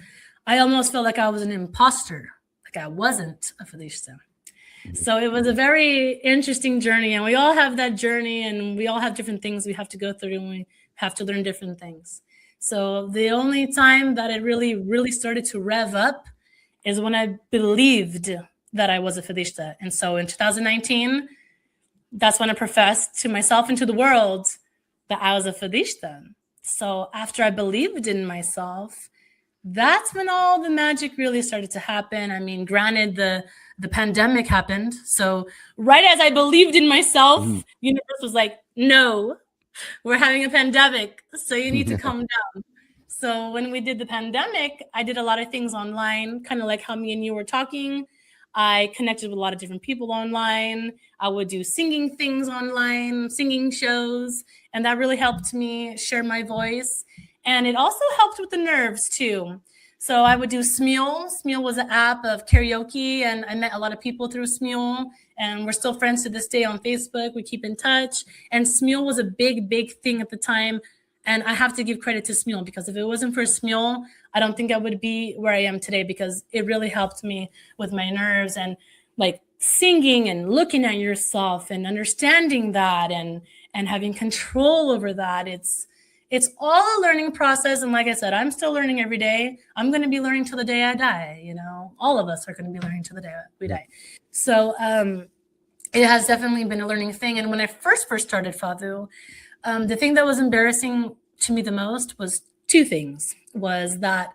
I almost felt like I was an imposter, like I wasn't a Fadista. So it was a very interesting journey, and we all have that journey, and we all have different things we have to go through, and we have to learn different things. So the only time that it really, really started to rev up is when I believed that I was a Fadista. And so in 2019, that's when I professed to myself and to the world that I was a Fadista. So after I believed in myself, that's when all the magic really started to happen. I mean, granted, the pandemic happened. So right as I believed in myself, universe was like, no, we're having a pandemic, so you need to calm down. So when we did the pandemic, I did a lot of things online, kind of like how me and you were talking. I connected with a lot of different people online. I would do singing things online, singing shows, and that really helped me share my voice. And it also helped with the nerves too. So I would do Smule. Smule was an app of karaoke, and I met a lot of people through Smule, and we're still friends to this day on Facebook. We keep in touch, and Smule was a big, big thing at the time. And I have to give credit to Smule because if it wasn't for Smule, I don't think I would be where I am today because it really helped me with my nerves and like singing and looking at yourself and understanding that and having control over that. It's all a learning process. And like I said, I'm still learning every day. I'm going to be learning till the day I die. You know, all of us are going to be learning till the day we die. So it has definitely been a learning thing. And when I first started Fadu, the thing that was embarrassing to me the most was two things. Was that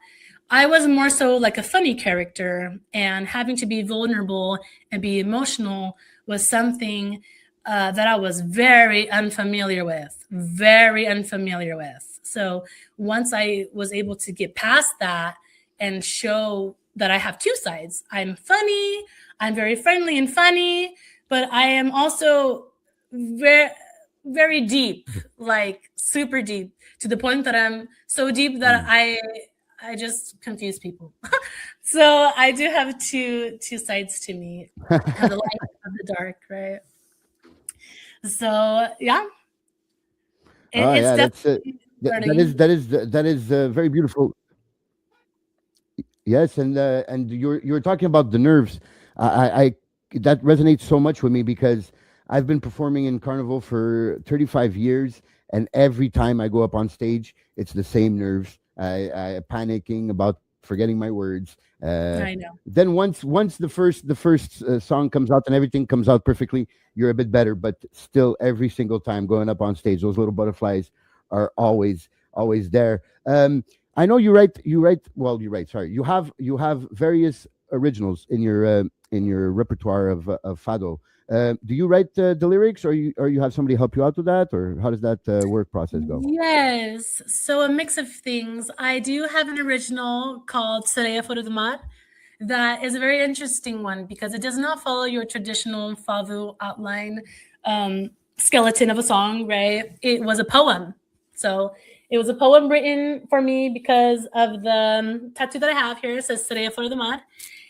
I was more so like a funny character, and having to be vulnerable and be emotional was something that I was very unfamiliar with. So once I was able to get past that and show that I have two sides, I'm funny, I'm very friendly and funny, but I am also very, very deep, like super deep, to the point that I'm so deep that I just confuse people. So I do have two sides to me, the light and the dark, right? So yeah, it's definitely that is very beautiful. Yes, and you're talking about the nerves. I that resonates so much with me because I've been performing in Carnival for 35 years, and every time I go up on stage, it's the same nerves. I panicking about forgetting my words. I know. Then once the first song comes out and everything comes out perfectly, you're a bit better. But still, every single time going up on stage, those little butterflies are always there. I know you write. Well, you write. Sorry, you have various originals in your repertoire of fado. Do you write the lyrics, or you have somebody help you out with that, or how does that work process go? Yes, so a mix of things. I do have an original called Sereia Fora do Mar that is a very interesting one because it does not follow your traditional fado outline skeleton of a song, right? It was a poem. So it was a poem written for me because of the tattoo that I have here. It says Sereia Fora do Mar.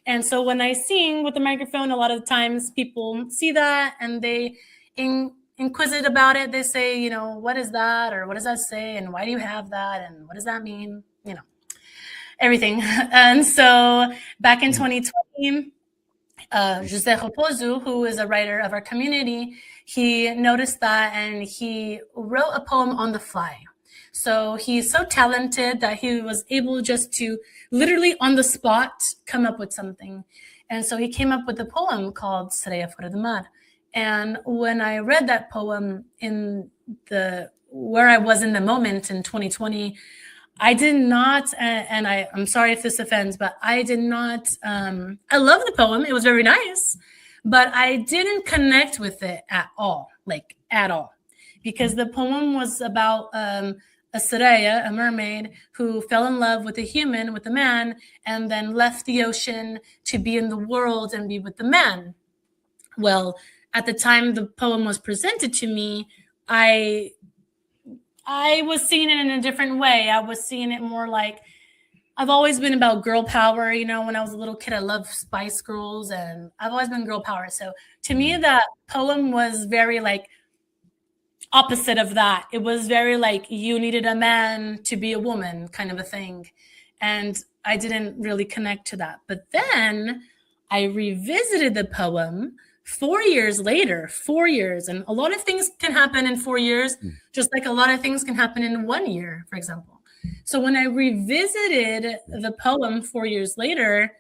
And so when I sing with the microphone, a lot of the times people see that and they inquisitive about it. They say, you know, what is that? Or what does that say? And why do you have that? And what does that mean? You know, everything. And so back in 2020, José Raposo, who is a writer of our community, he noticed that and he wrote a poem on the fly. So he's so talented that he was able just to literally on the spot come up with something. And so he came up with a poem called Sereia Fora do Mar. And when I read that poem in where I was in the moment in 2020, I did not, and I'm sorry if this offends, but I did not, I love the poem. It was very nice, but I didn't connect with it at all, like at all, because the poem was about a sereia, a mermaid, who fell in love with a human, with a man, and then left the ocean to be in the world and be with the man. Well, at the time the poem was presented to me, I was seeing it in a different way. I was seeing it more like I've always been about girl power. You know, when I was a little kid, I loved Spice Girls, and I've always been girl power. So to me, that poem was very like opposite of that. It was very like you needed a man to be a woman kind of a thing. And I didn't really connect to that. But then I revisited the poem 4 years later, 4 years. And a lot of things can happen in 4 years, just like a lot of things can happen in 1 year, for example. So when I revisited the poem 4 years later,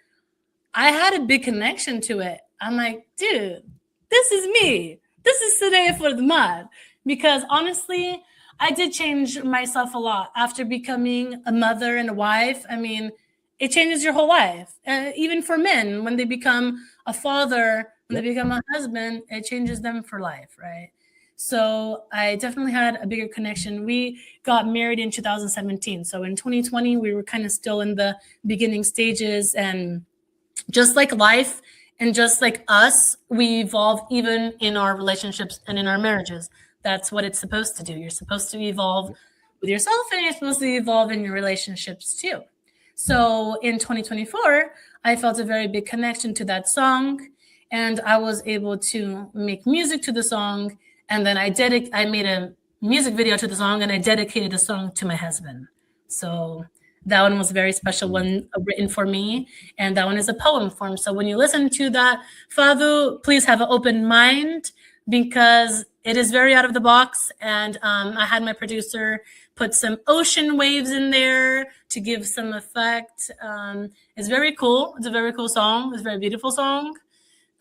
I had a big connection to it. I'm like, dude, this is me. This is Saudade for the Mud. Because honestly, I did change myself a lot after becoming a mother and a wife. I mean, it changes your whole life. Even for men, when they become a father, when they become a husband, it changes them for life, right? So I definitely had a bigger connection. We got married in 2017. So in 2020, we were kind of still in the beginning stages. And just like life and just like us, we evolve even in our relationships and in our marriages. That's what it's supposed to do. You're supposed to evolve with yourself, and you're supposed to evolve in your relationships too. So in 2024, I felt a very big connection to that song, and I was able to make music to the song. And then I made a music video to the song, and I dedicated the song to my husband. So that one was a very special one written for me, and that one is a poem form. So when you listen to that, Fadu, please have an open mind, because it is very out of the box. And I had my producer put some ocean waves in there to give some effect. It's very cool. It's a very cool song. It's a very beautiful song.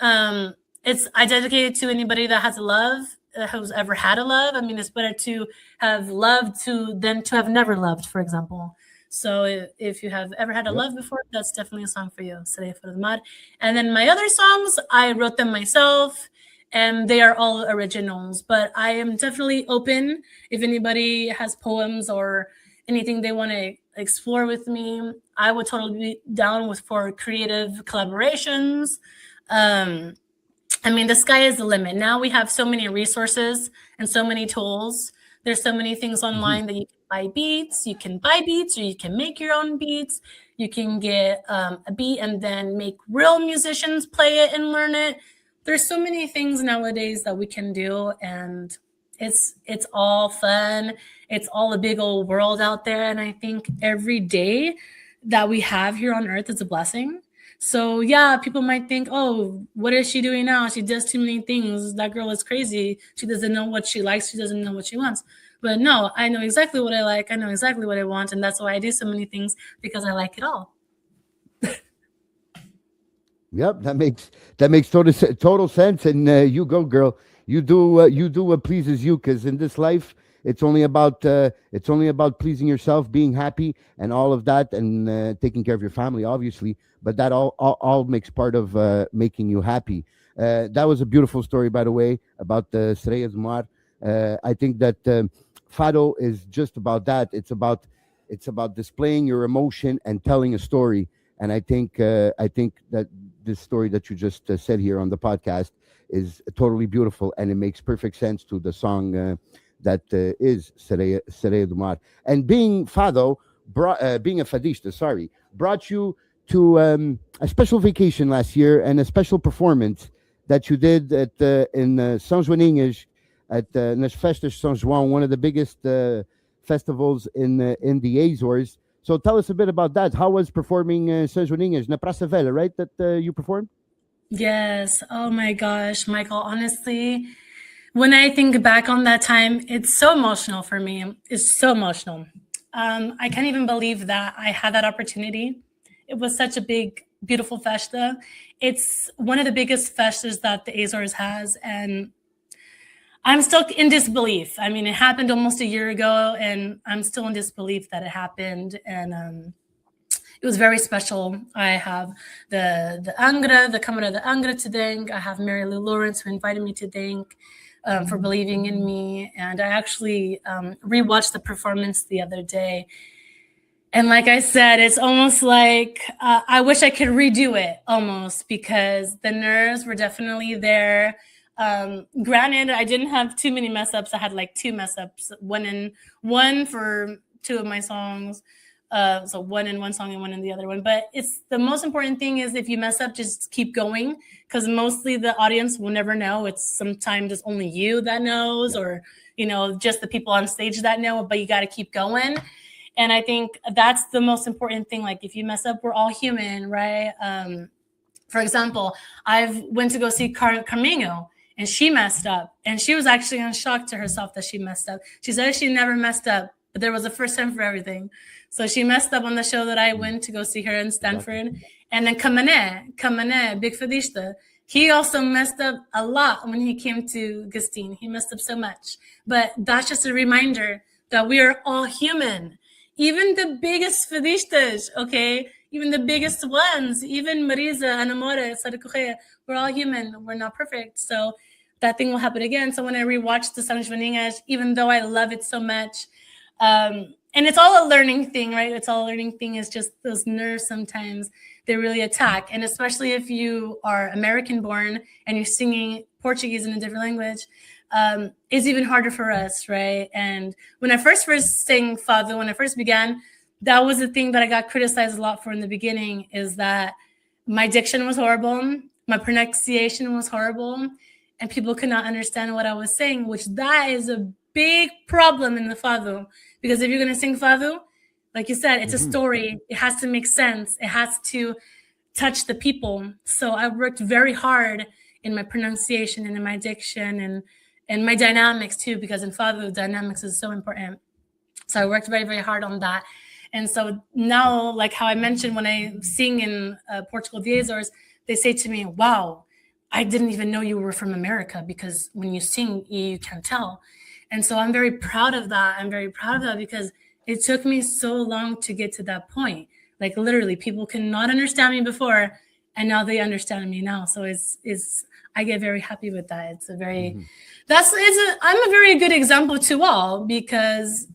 I dedicate it to anybody that has a love, who's ever had a love. I mean, it's better to have loved than to have never loved, for example. So if you have ever had a love before, that's definitely a song for you. Saudade for the Mud. And then my other songs, I wrote them myself, and they are all originals. But I am definitely open if anybody has poems or anything they want to explore with me. I would totally be down for creative collaborations. I mean, the sky is the limit. Now we have so many resources and so many tools. There's so many things online that you can buy beats. You can buy beats, or you can make your own beats. You can get a beat and then make real musicians play it and learn it. There's so many things nowadays that we can do, and it's all fun. It's all a big old world out there. And I think every day that we have here on earth is a blessing. So yeah, people might think, oh, what is she doing now? She does too many things. That girl is crazy. She doesn't know what she likes. She doesn't know what she wants. But no, I know exactly what I like. I know exactly what I want. And that's why I do so many things, because I like it all. Yep, that makes total sense. And you go, girl. You do what pleases you, because in this life, it's only about pleasing yourself, being happy, and all of that, and taking care of your family, obviously. But that all makes part of making you happy. That was a beautiful story, by the way, about the Saudade do Mar. I think that Fado is just about that. It's about displaying your emotion and telling a story. And I think that this story that you just said here on the podcast is totally beautiful, and it makes perfect sense to the song that is Saudade do Mar. And being Fado, being a Fadista, brought you to a special vacation last year, and a special performance that you did in São Joaninhas at nas Festas São João, one of the biggest festivals in the Azores. So tell us a bit about that. How was performing São Joaninhas, na Praça Velha, right, that you performed? Yes. Oh my gosh, Michael. Honestly, when I think back on that time, it's so emotional for me. It's so emotional. I can't even believe that I had that opportunity. It was such a big, beautiful festa. It's one of the biggest festas that the Azores has, and I'm still in disbelief. I mean, it happened almost a year ago, and I'm still in disbelief that it happened. And it was very special. I have the Angra, the Câmara de Angra to thank. I have Mary Lou Lawrence, who invited me to thank for believing in me. And I actually rewatched the performance the other day. And like I said, it's almost like I wish I could redo it almost, because the nerves were definitely there. Granted, I didn't have too many mess ups. I had like 2 mess ups, one for 2 of my songs. So one in one song and one in the other one. But it's the most important thing is if you mess up, just keep going, because mostly the audience will never know. It's sometimes it's only you that knows, or just the people on stage that know. But you got to keep going. And I think that's the most important thing. Like if you mess up, we're all human, right? For example, I went to go see Carmino, and she messed up, and she was actually in shock to herself that she messed up. She said she never messed up, but there was a first time for everything. So she messed up on the show that I went to go see her in Stanford. And then Kamane, Big Fadista, he also messed up a lot when he came to Gustine. He messed up so much. But that's just a reminder that we are all human. Even the biggest Fadistas, okay? Even the biggest ones, even Marisa, Anamore, Sara Correa, we're all human. We're not perfect. So that thing will happen again. So when I rewatched the São Joaninhas, even though I love it so much, and it's all a learning thing, right? It's all a learning thing. It's just those nerves sometimes, they really attack. And especially if you are American born and you're singing Portuguese in a different language, it's even harder for us, right? And when I first sang Fado, when I first began, that was the thing that I got criticized a lot for in the beginning, is that my diction was horrible, my pronunciation was horrible, and people could not understand what I was saying, which that is a big problem in the Fado. Because if you're going to sing Fado, like you said, it's a story. It has to make sense. It has to touch the people. So I worked very hard in my pronunciation and in my diction and my dynamics too, because in Fado, dynamics is so important. So I worked very, very hard on that. And so now, like how I mentioned, when I sing in Portugal the Azores, they say to me, wow, I didn't even know you were from America, because when you sing, you can tell. And so I'm very proud of that. I'm very proud of that because it took me so long to get to that point. Like literally, people cannot understand me before, and now they understand me now. So I get very happy with that. It's a very, I'm a very good example to all, because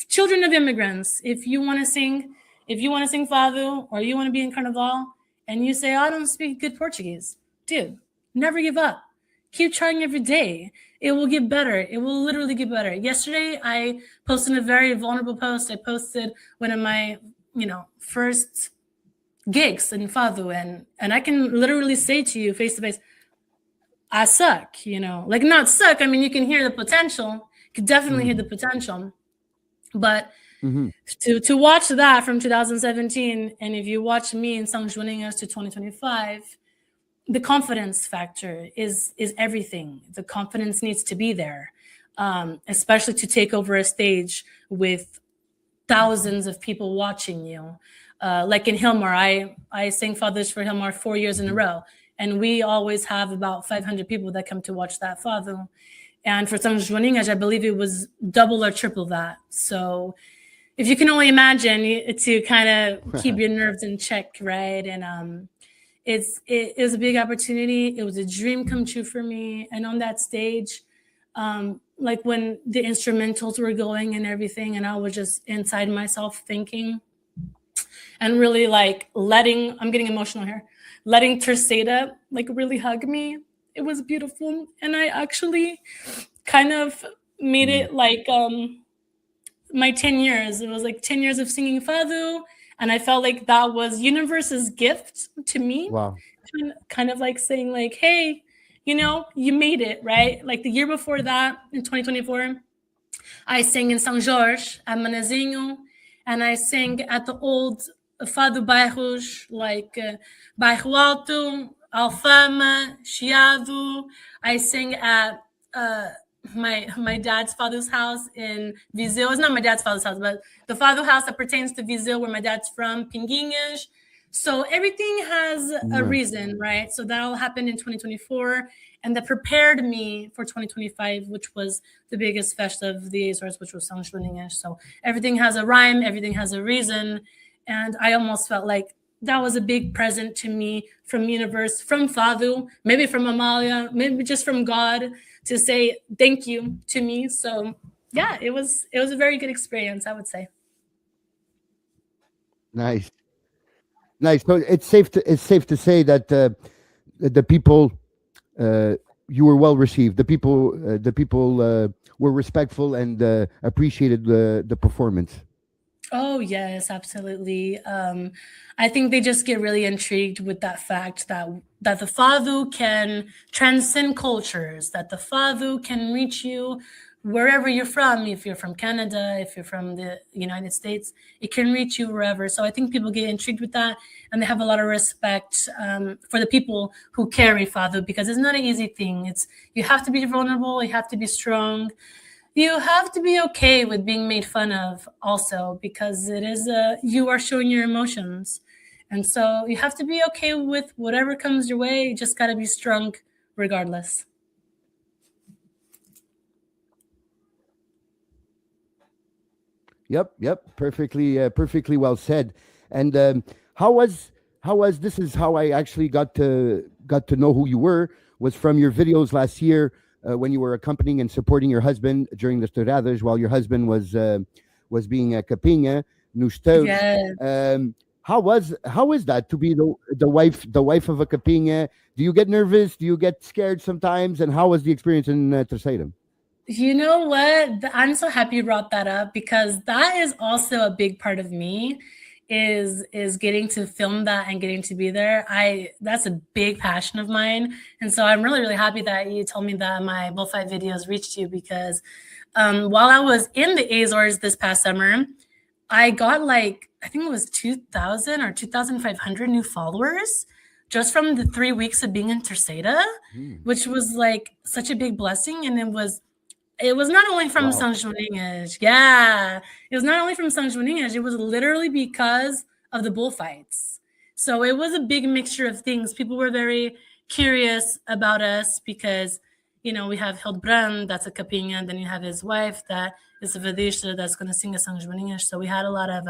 children of immigrants, if you want to sing Fado, or you want to be in Carnival, and you say, I don't speak good Portuguese, dude, never give up. Keep trying every day. It will get better. It will literally get better. Yesterday, I posted a very vulnerable post. I posted one of my, first gigs in Fado, and I can literally say to you face to face, I suck, like not suck. I mean, you can hear the potential. You can definitely hear the potential. But to watch that from 2017, and if you watch me in São Joaninhas to 2025, the confidence factor is everything. The confidence needs to be there, especially to take over a stage with thousands of people watching you. Like in Hilmar, I sang Fathers for Hilmar 4 years in a row, and we always have about 500 people that come to watch that Fado. And for São Joaninhas, I believe it was double or triple that. So if you can only imagine, to kind of keep your nerves in check, right? And it was a big opportunity. It was a dream come true for me. And on that stage, like when the instrumentals were going and everything, and I was just inside myself thinking and really like I'm getting emotional here, letting Terceira like really hug me. It was beautiful. And I actually kind of made it like my 10 years. It was like 10 years of singing Fado. And I felt like that was universe's gift to me. Wow. Kind of like saying like, hey, you made it, right? Like the year before that, in 2024, I sang in São Jorge, at Manezinho, and I sang at the old Fado bairros, like Bairro Alto, Alfama, Chiado. I sang at my dad's father's house in Viseu. It's not my dad's father's house, but the father house that pertains to Viseu, where my dad's from, Pinguinhas. So everything has a reason, right? So that all happened in 2024, and that prepared me for 2025, which was the biggest fest of the Azores, which was São Joaninhas. So everything has a rhyme, everything has a reason, and I almost felt like that was a big present to me from universe, from Fado, maybe from Amalia, maybe just from God, to say thank you to me. So yeah, it was a very good experience, I would say. Nice. So it's safe to say that the people, you were well received. The people were respectful and appreciated the performance. Oh, yes, absolutely. I think they just get really intrigued with that fact that the Fado can transcend cultures, that the Fado can reach you wherever you're from. If you're from Canada, if you're from the United States, it can reach you wherever. So I think people get intrigued with that, and they have a lot of respect for the people who carry Fado, because it's not an easy thing. It's You have to be vulnerable, you have to be strong, you have to be okay with being made fun of also, because it is you are showing your emotions, and so you have to be okay with whatever comes your way. You just got to be strong regardless. Yep, yep, perfectly well said. And how was this is how I actually got to know who you were, was from your videos last year, when you were accompanying and supporting your husband during the touradas while your husband was being a capinha nos touros. Yes. How is that to be the wife of a capinha? Do you get nervous? Do you get scared sometimes? And how was the experience in Terceira? You know what? I'm so happy you brought that up, because that is also a big part of me, is getting to film that and getting to be there. I That's a big passion of mine. And so I'm really, really happy that you told me that my bullfight videos reached you, because while I was in the Azores this past summer, I got like, I think it was 2,000 or 2,500 new followers just from the 3 weeks of being in Terceira, Hmm. which was like such a big blessing. And it was not only from Wow. São Joaninhas. Yeah. It was not only from São Joaninhas. It was literally because of the bullfights. So it was a big mixture of things. People were very curious about us because, we have Hildbrand, that's a Capinha, and then you have his wife, that is a Fadista, that's going to sing a São Joaninhas. So we had a lot of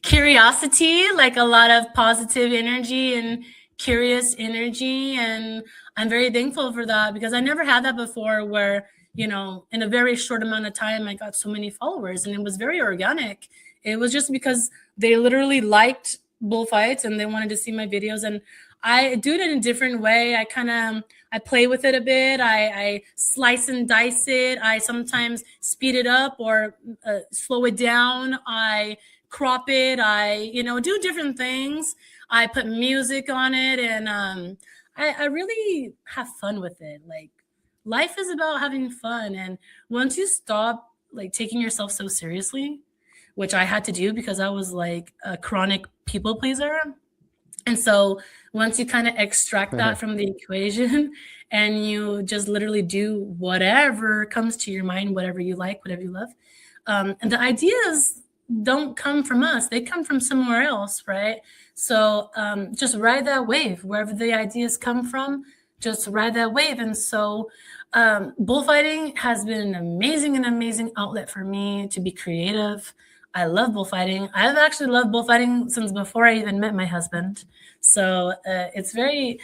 curiosity, like a lot of positive energy and curious energy. And I'm very thankful for that, because I never had that before, where, in a very short amount of time, I got so many followers, and it was very organic. It was just because they literally liked bullfights and they wanted to see my videos. And I do it in a different way. I play with it a bit. I slice and dice it. I sometimes speed it up or slow it down. I crop it. I do different things. I put music on it, and I really have fun with it. Like, life is about having fun, and once you stop like taking yourself so seriously, which I had to do because I was like a chronic people pleaser. And so once you kind of extract that from the equation and you just literally do whatever comes to your mind, whatever you like, whatever you love, and the ideas don't come from us, they come from somewhere else, right? So just ride that wave wherever the ideas come from, just ride that wave. And so bullfighting has been an amazing outlet for me to be creative. I love bullfighting. I've actually loved bullfighting since before I even met my husband. So it's very,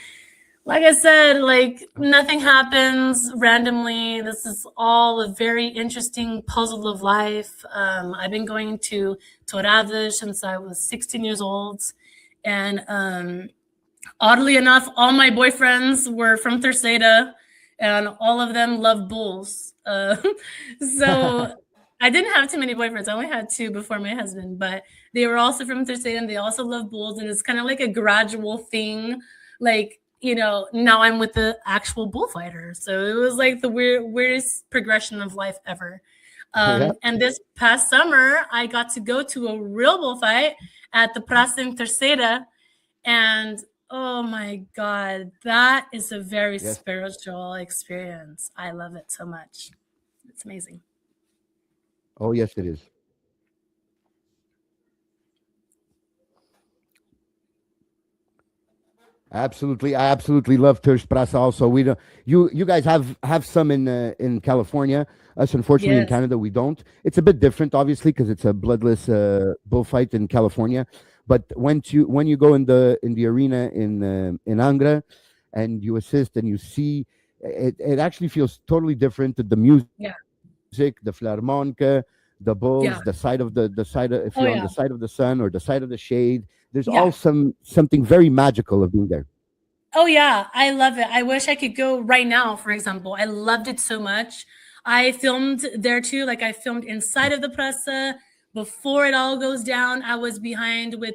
like I said, like nothing happens randomly. This is all a very interesting puzzle of life. I've been going to touradas since I was 16 years old. And oddly enough, all my boyfriends were from Terceira, and all of them love bulls. So I didn't have too many boyfriends. I only had two before my husband, but they were also from Terceira, and they also love bulls. And it's kind of like a gradual thing. Like, now I'm with the actual bullfighter. So it was like the weirdest progression of life ever. Yeah. And this past summer, I got to go to a real bullfight at the Praça in Terceira. And oh my God, that is a very Yes. spiritual experience. I love it so much. It's amazing. Oh, yes, it is. Absolutely, I absolutely love Tersh Prasa. Also, we don't. You guys have some in California. Us, unfortunately, in Yes. Canada, we don't. It's a bit different, obviously, because it's a bloodless bullfight in California. But when you go in the arena in Angra, and you assist and you see, it actually feels totally different. The music, Yeah. the Philharmonica, the Yeah. bulls, the side if Oh, you're on yeah. the side of the sun or the side of the shade. There's all Yeah. something very magical of being there. Oh, yeah. I love it. I wish I could go right now, for example. I loved it so much. I filmed there too. Like, I filmed inside of the pressa before it all goes down, I was behind with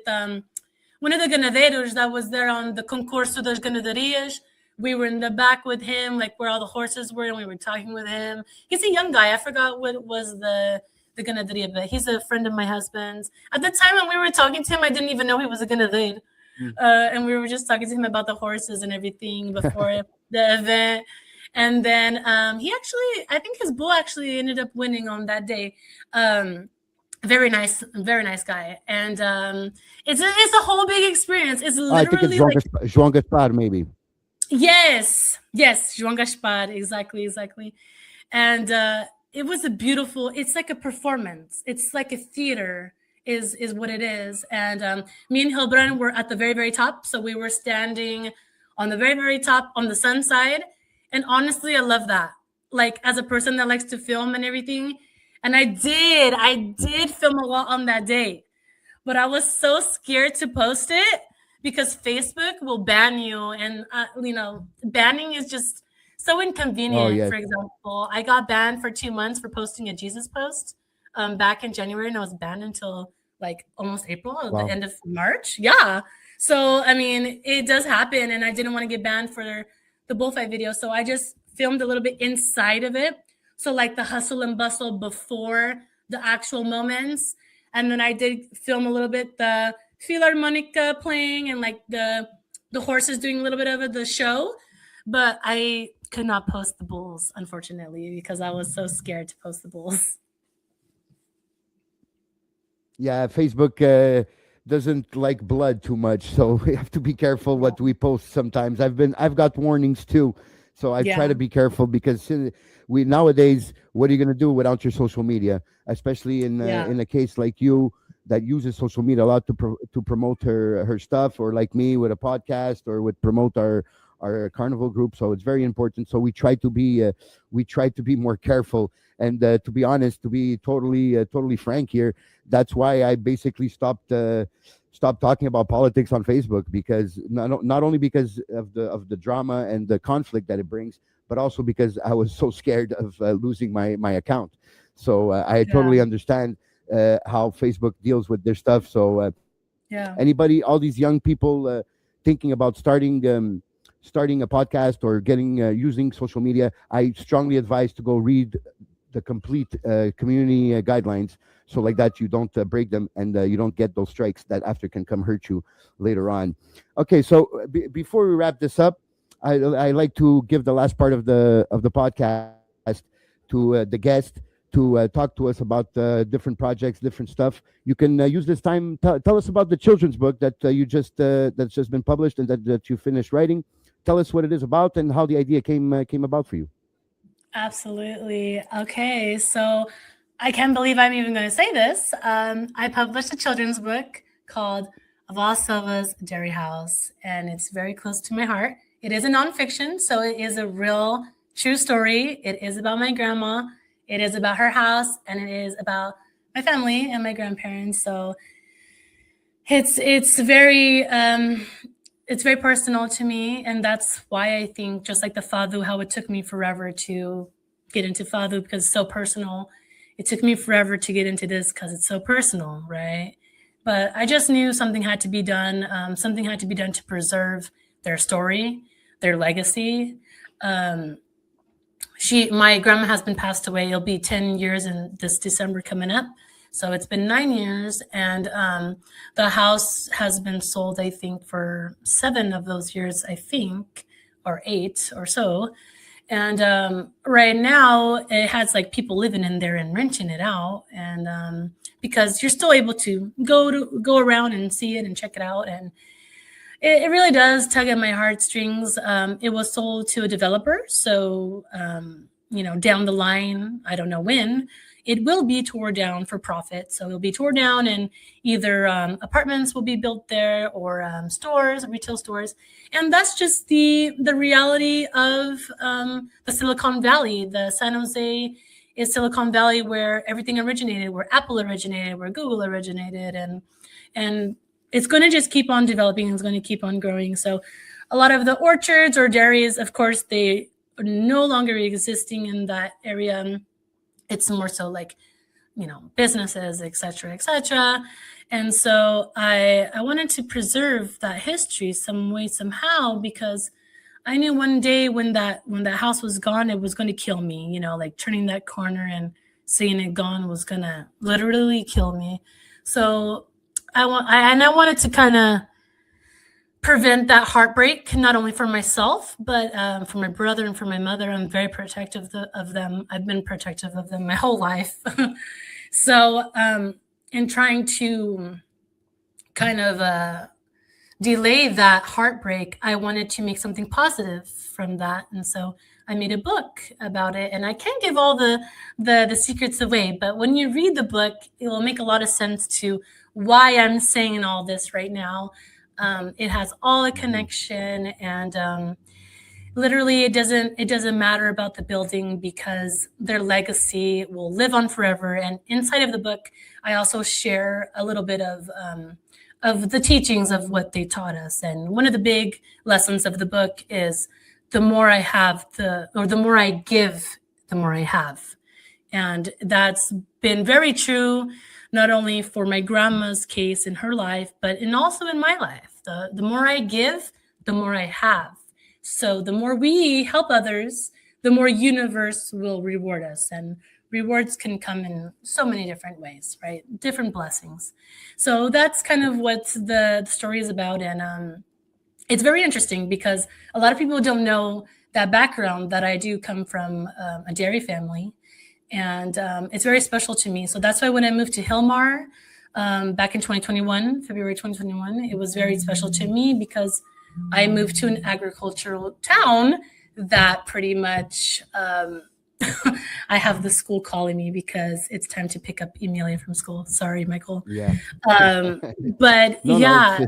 one of the ganaderos that was there on the concurso das ganaderias. We were in the back with him, like where all the horses were, and we were talking with him. He's a young guy. I forgot what was the ganaderia, but he's a friend of my husband's. At the time when we were talking to him, I didn't even know he was a ganader. And we were just talking to him about the horses and everything before the event. And then he actually, I think his bull actually ended up winning on that day. Very nice guy. And it's a whole big experience. It's literally I think it's João Gaspar, maybe. Yes, João Gaspar, exactly. And it was it's like a performance. It's like a theater is what it is. And me and Hilbrun were at the very, very top. So we were standing on the very, very top on the sun side. And honestly, I love that. Like as a person that likes to film and everything. And I did film a lot on that day. But I was so scared to post it because Facebook will ban you. And, banning is just so inconvenient. Oh, yes. For example, I got banned for 2 months for posting a Jesus post back in January. And I was banned until like almost April, the end of March. Yeah. So, I mean, it does happen. And I didn't want to get banned for the bullfight video. So I just filmed a little bit inside of it. So like the hustle and bustle before the actual moments. And then I did film a little bit the Philharmonica playing and like the horses doing a little bit of the show. But I could not post the bulls, unfortunately, because I was so scared to post the bulls. Yeah, Facebook doesn't like blood too much, so we have to be careful what we post sometimes. I've got warnings too. So I try to be careful because we nowadays, what are you going to do without your social media? Especially in a case like you that uses social media a lot to promote her stuff, or like me with a podcast, or with promote our carnival group. So it's very important. So we try to be more careful. And to be honest, to be totally frank here, that's why I basically stopped talking about politics on Facebook, because not only because of the drama and the conflict that it brings, but also because I was so scared of losing my account. So I totally understand how Facebook deals with their stuff. So anybody, all these young people thinking about starting a podcast or getting using social media, I strongly advise to go read the complete community guidelines, so like that you don't break them, and you don't get those strikes that after can come hurt you later on. Okay, so before we wrap this up, I like to give the last part of the podcast to the guest to talk to us about different projects, different stuff. You can use this time. Tell us about the children's book that that's just been published and that you finished writing. Tell us what it is about and how the idea came about for you. Absolutely. Okay, so I can't believe I'm even going to say this. I published a children's book called Avó Silva's Dairy House, and it's very close to my heart. It is a nonfiction, so it is a real, true story. It is about my grandma. It is about her house, and it is about my family and my grandparents. So it's very personal to me, and that's why I think, just like the Fado, how it took me forever to get into Fado because it's so personal. It took me forever to get into this because it's so personal, right? But I just knew something had to be done. Something had to be done to preserve their story, their legacy. My grandma has been passed away. It'll be 10 years in this December coming up. So it's been 9 years, and the house has been sold, I think, for 7 of those years, I think, or 8 or so. And right now it has like people living in there and renting it out. And because you're still able to go around and see it and check it out. And it really does tug at my heartstrings. It was sold to a developer. So, down the line, I don't know when, it will be torn down for profit. So it'll be torn down, and either apartments will be built there, or stores, retail stores. And that's just the reality of the Silicon Valley. The San Jose is Silicon Valley, where everything originated, where Apple originated, where Google originated. And it's going to just keep on developing. It's going to keep on growing. So a lot of the orchards or dairies, of course, they are no longer existing in that area. It's more so like businesses, etc., etc. And so I wanted to preserve that history some way, somehow, because I knew one day when that house was gone, it was going to kill me. Like turning that corner and seeing it gone was going to literally kill me. So I wanted to kind of prevent that heartbreak, not only for myself, but for my brother and for my mother. I'm very protective of them. I've been protective of them my whole life. So in trying to kind of delay that heartbreak, I wanted to make something positive from that. And so I made a book about it. And I can't give all the secrets away, but when you read the book, it will make a lot of sense to why I'm saying all this right now. It has all a connection, and literally it doesn't matter about the building, because their legacy will live on forever. And inside of the book, I also share a little bit of the teachings of what they taught us. And one of the big lessons of the book is the more I have, the more I give, the more I have. And that's been very true, not only for my grandma's case in her life, but also in my life. The more I give, the more I have. So the more we help others, the more universe will reward us. And rewards can come in so many different ways, right? Different blessings. So that's kind of what the story is about. And it's very interesting because a lot of people don't know that background, that I do come from a dairy family. And it's very special to me. So that's why when I moved to Hilmar back in February 2021, it was very special to me, because I moved to an agricultural town that pretty much I have the school calling me because it's time to pick up Emilia from school. Sorry, Michael. Yeah. But yeah.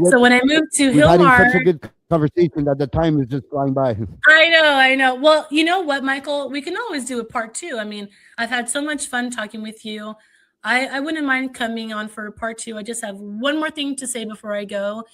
So when I moved to Hilmar, having such a good conversation that the time is just flying by. I know. Well, you know what, Michael? We can always do a part 2. I mean, I've had so much fun talking with you. I wouldn't mind coming on for part 2. I just have one more thing to say before I go.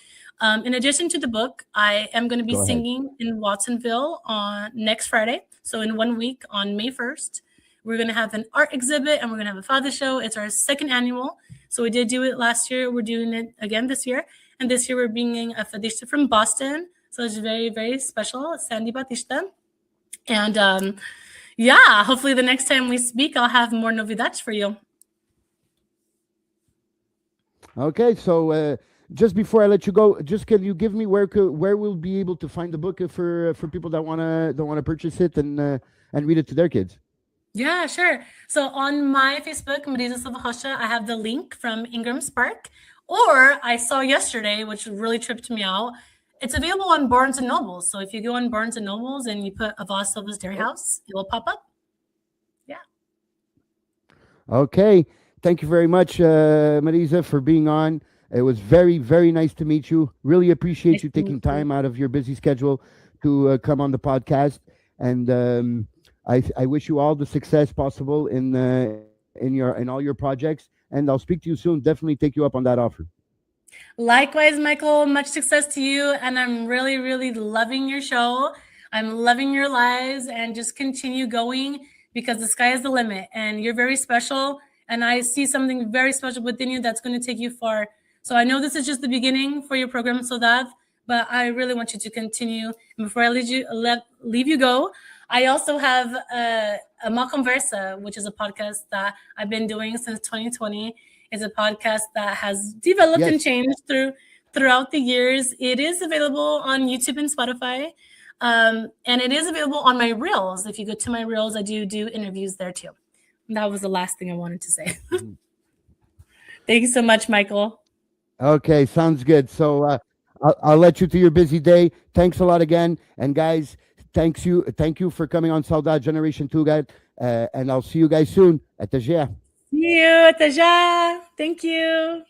In addition to the book, I am going to be singing in Watsonville on next Friday. So in 1 week, on May 1st, we're going to have an art exhibit and we're going to have a father show. It's our 2nd annual. So we did do it last year. We're doing it again this year. And this year we're bringing a Fadista from Boston. So it's very, very special, Sandy Batista. And yeah, hopefully the next time we speak, I'll have more novidades for you. Okay, so just before I let you go, just can you give me where we'll be able to find the book for people that wanna purchase it and read it to their kids? Yeah, sure. So on my Facebook, Maisa Silva Rocha, I have the link from Ingram Spark. Or I saw yesterday, which really tripped me out, it's available on Barnes & Noble. So if you go on Barnes & Nobles and you put Ava Silva's Dairy House, it will pop up. Yeah. Okay. Thank you very much, Maisa, for being on. It was very, very nice to meet you. Really appreciate you taking time out of your busy schedule to come on the podcast. And I wish you all the success possible in all your projects. And I'll speak to you soon. Definitely take you up on that offer. Likewise, Michael. Much success to you. And I'm really, really loving your show. I'm loving your lives, and just continue going, because the sky is the limit and you're very special. And I see something very special within you that's going to take you far. So I know this is just the beginning for your program, Saudade, but I really want you to continue. And before I leave you go, I also have a Ma Conversa, which is a podcast that I've been doing since 2020. It's a podcast that has developed and changed throughout the years. It is available on YouTube and Spotify, and it is available on my Reels. If you go to my Reels, I do interviews there too. And that was the last thing I wanted to say. Thank you so much, Michael. Okay, sounds good. So I'll let you to your busy day. Thanks a lot again. And guys, thank you for coming on Saudade Generation Tuga. And I'll see you guys soon. Até já. See you. Até já. Thank you.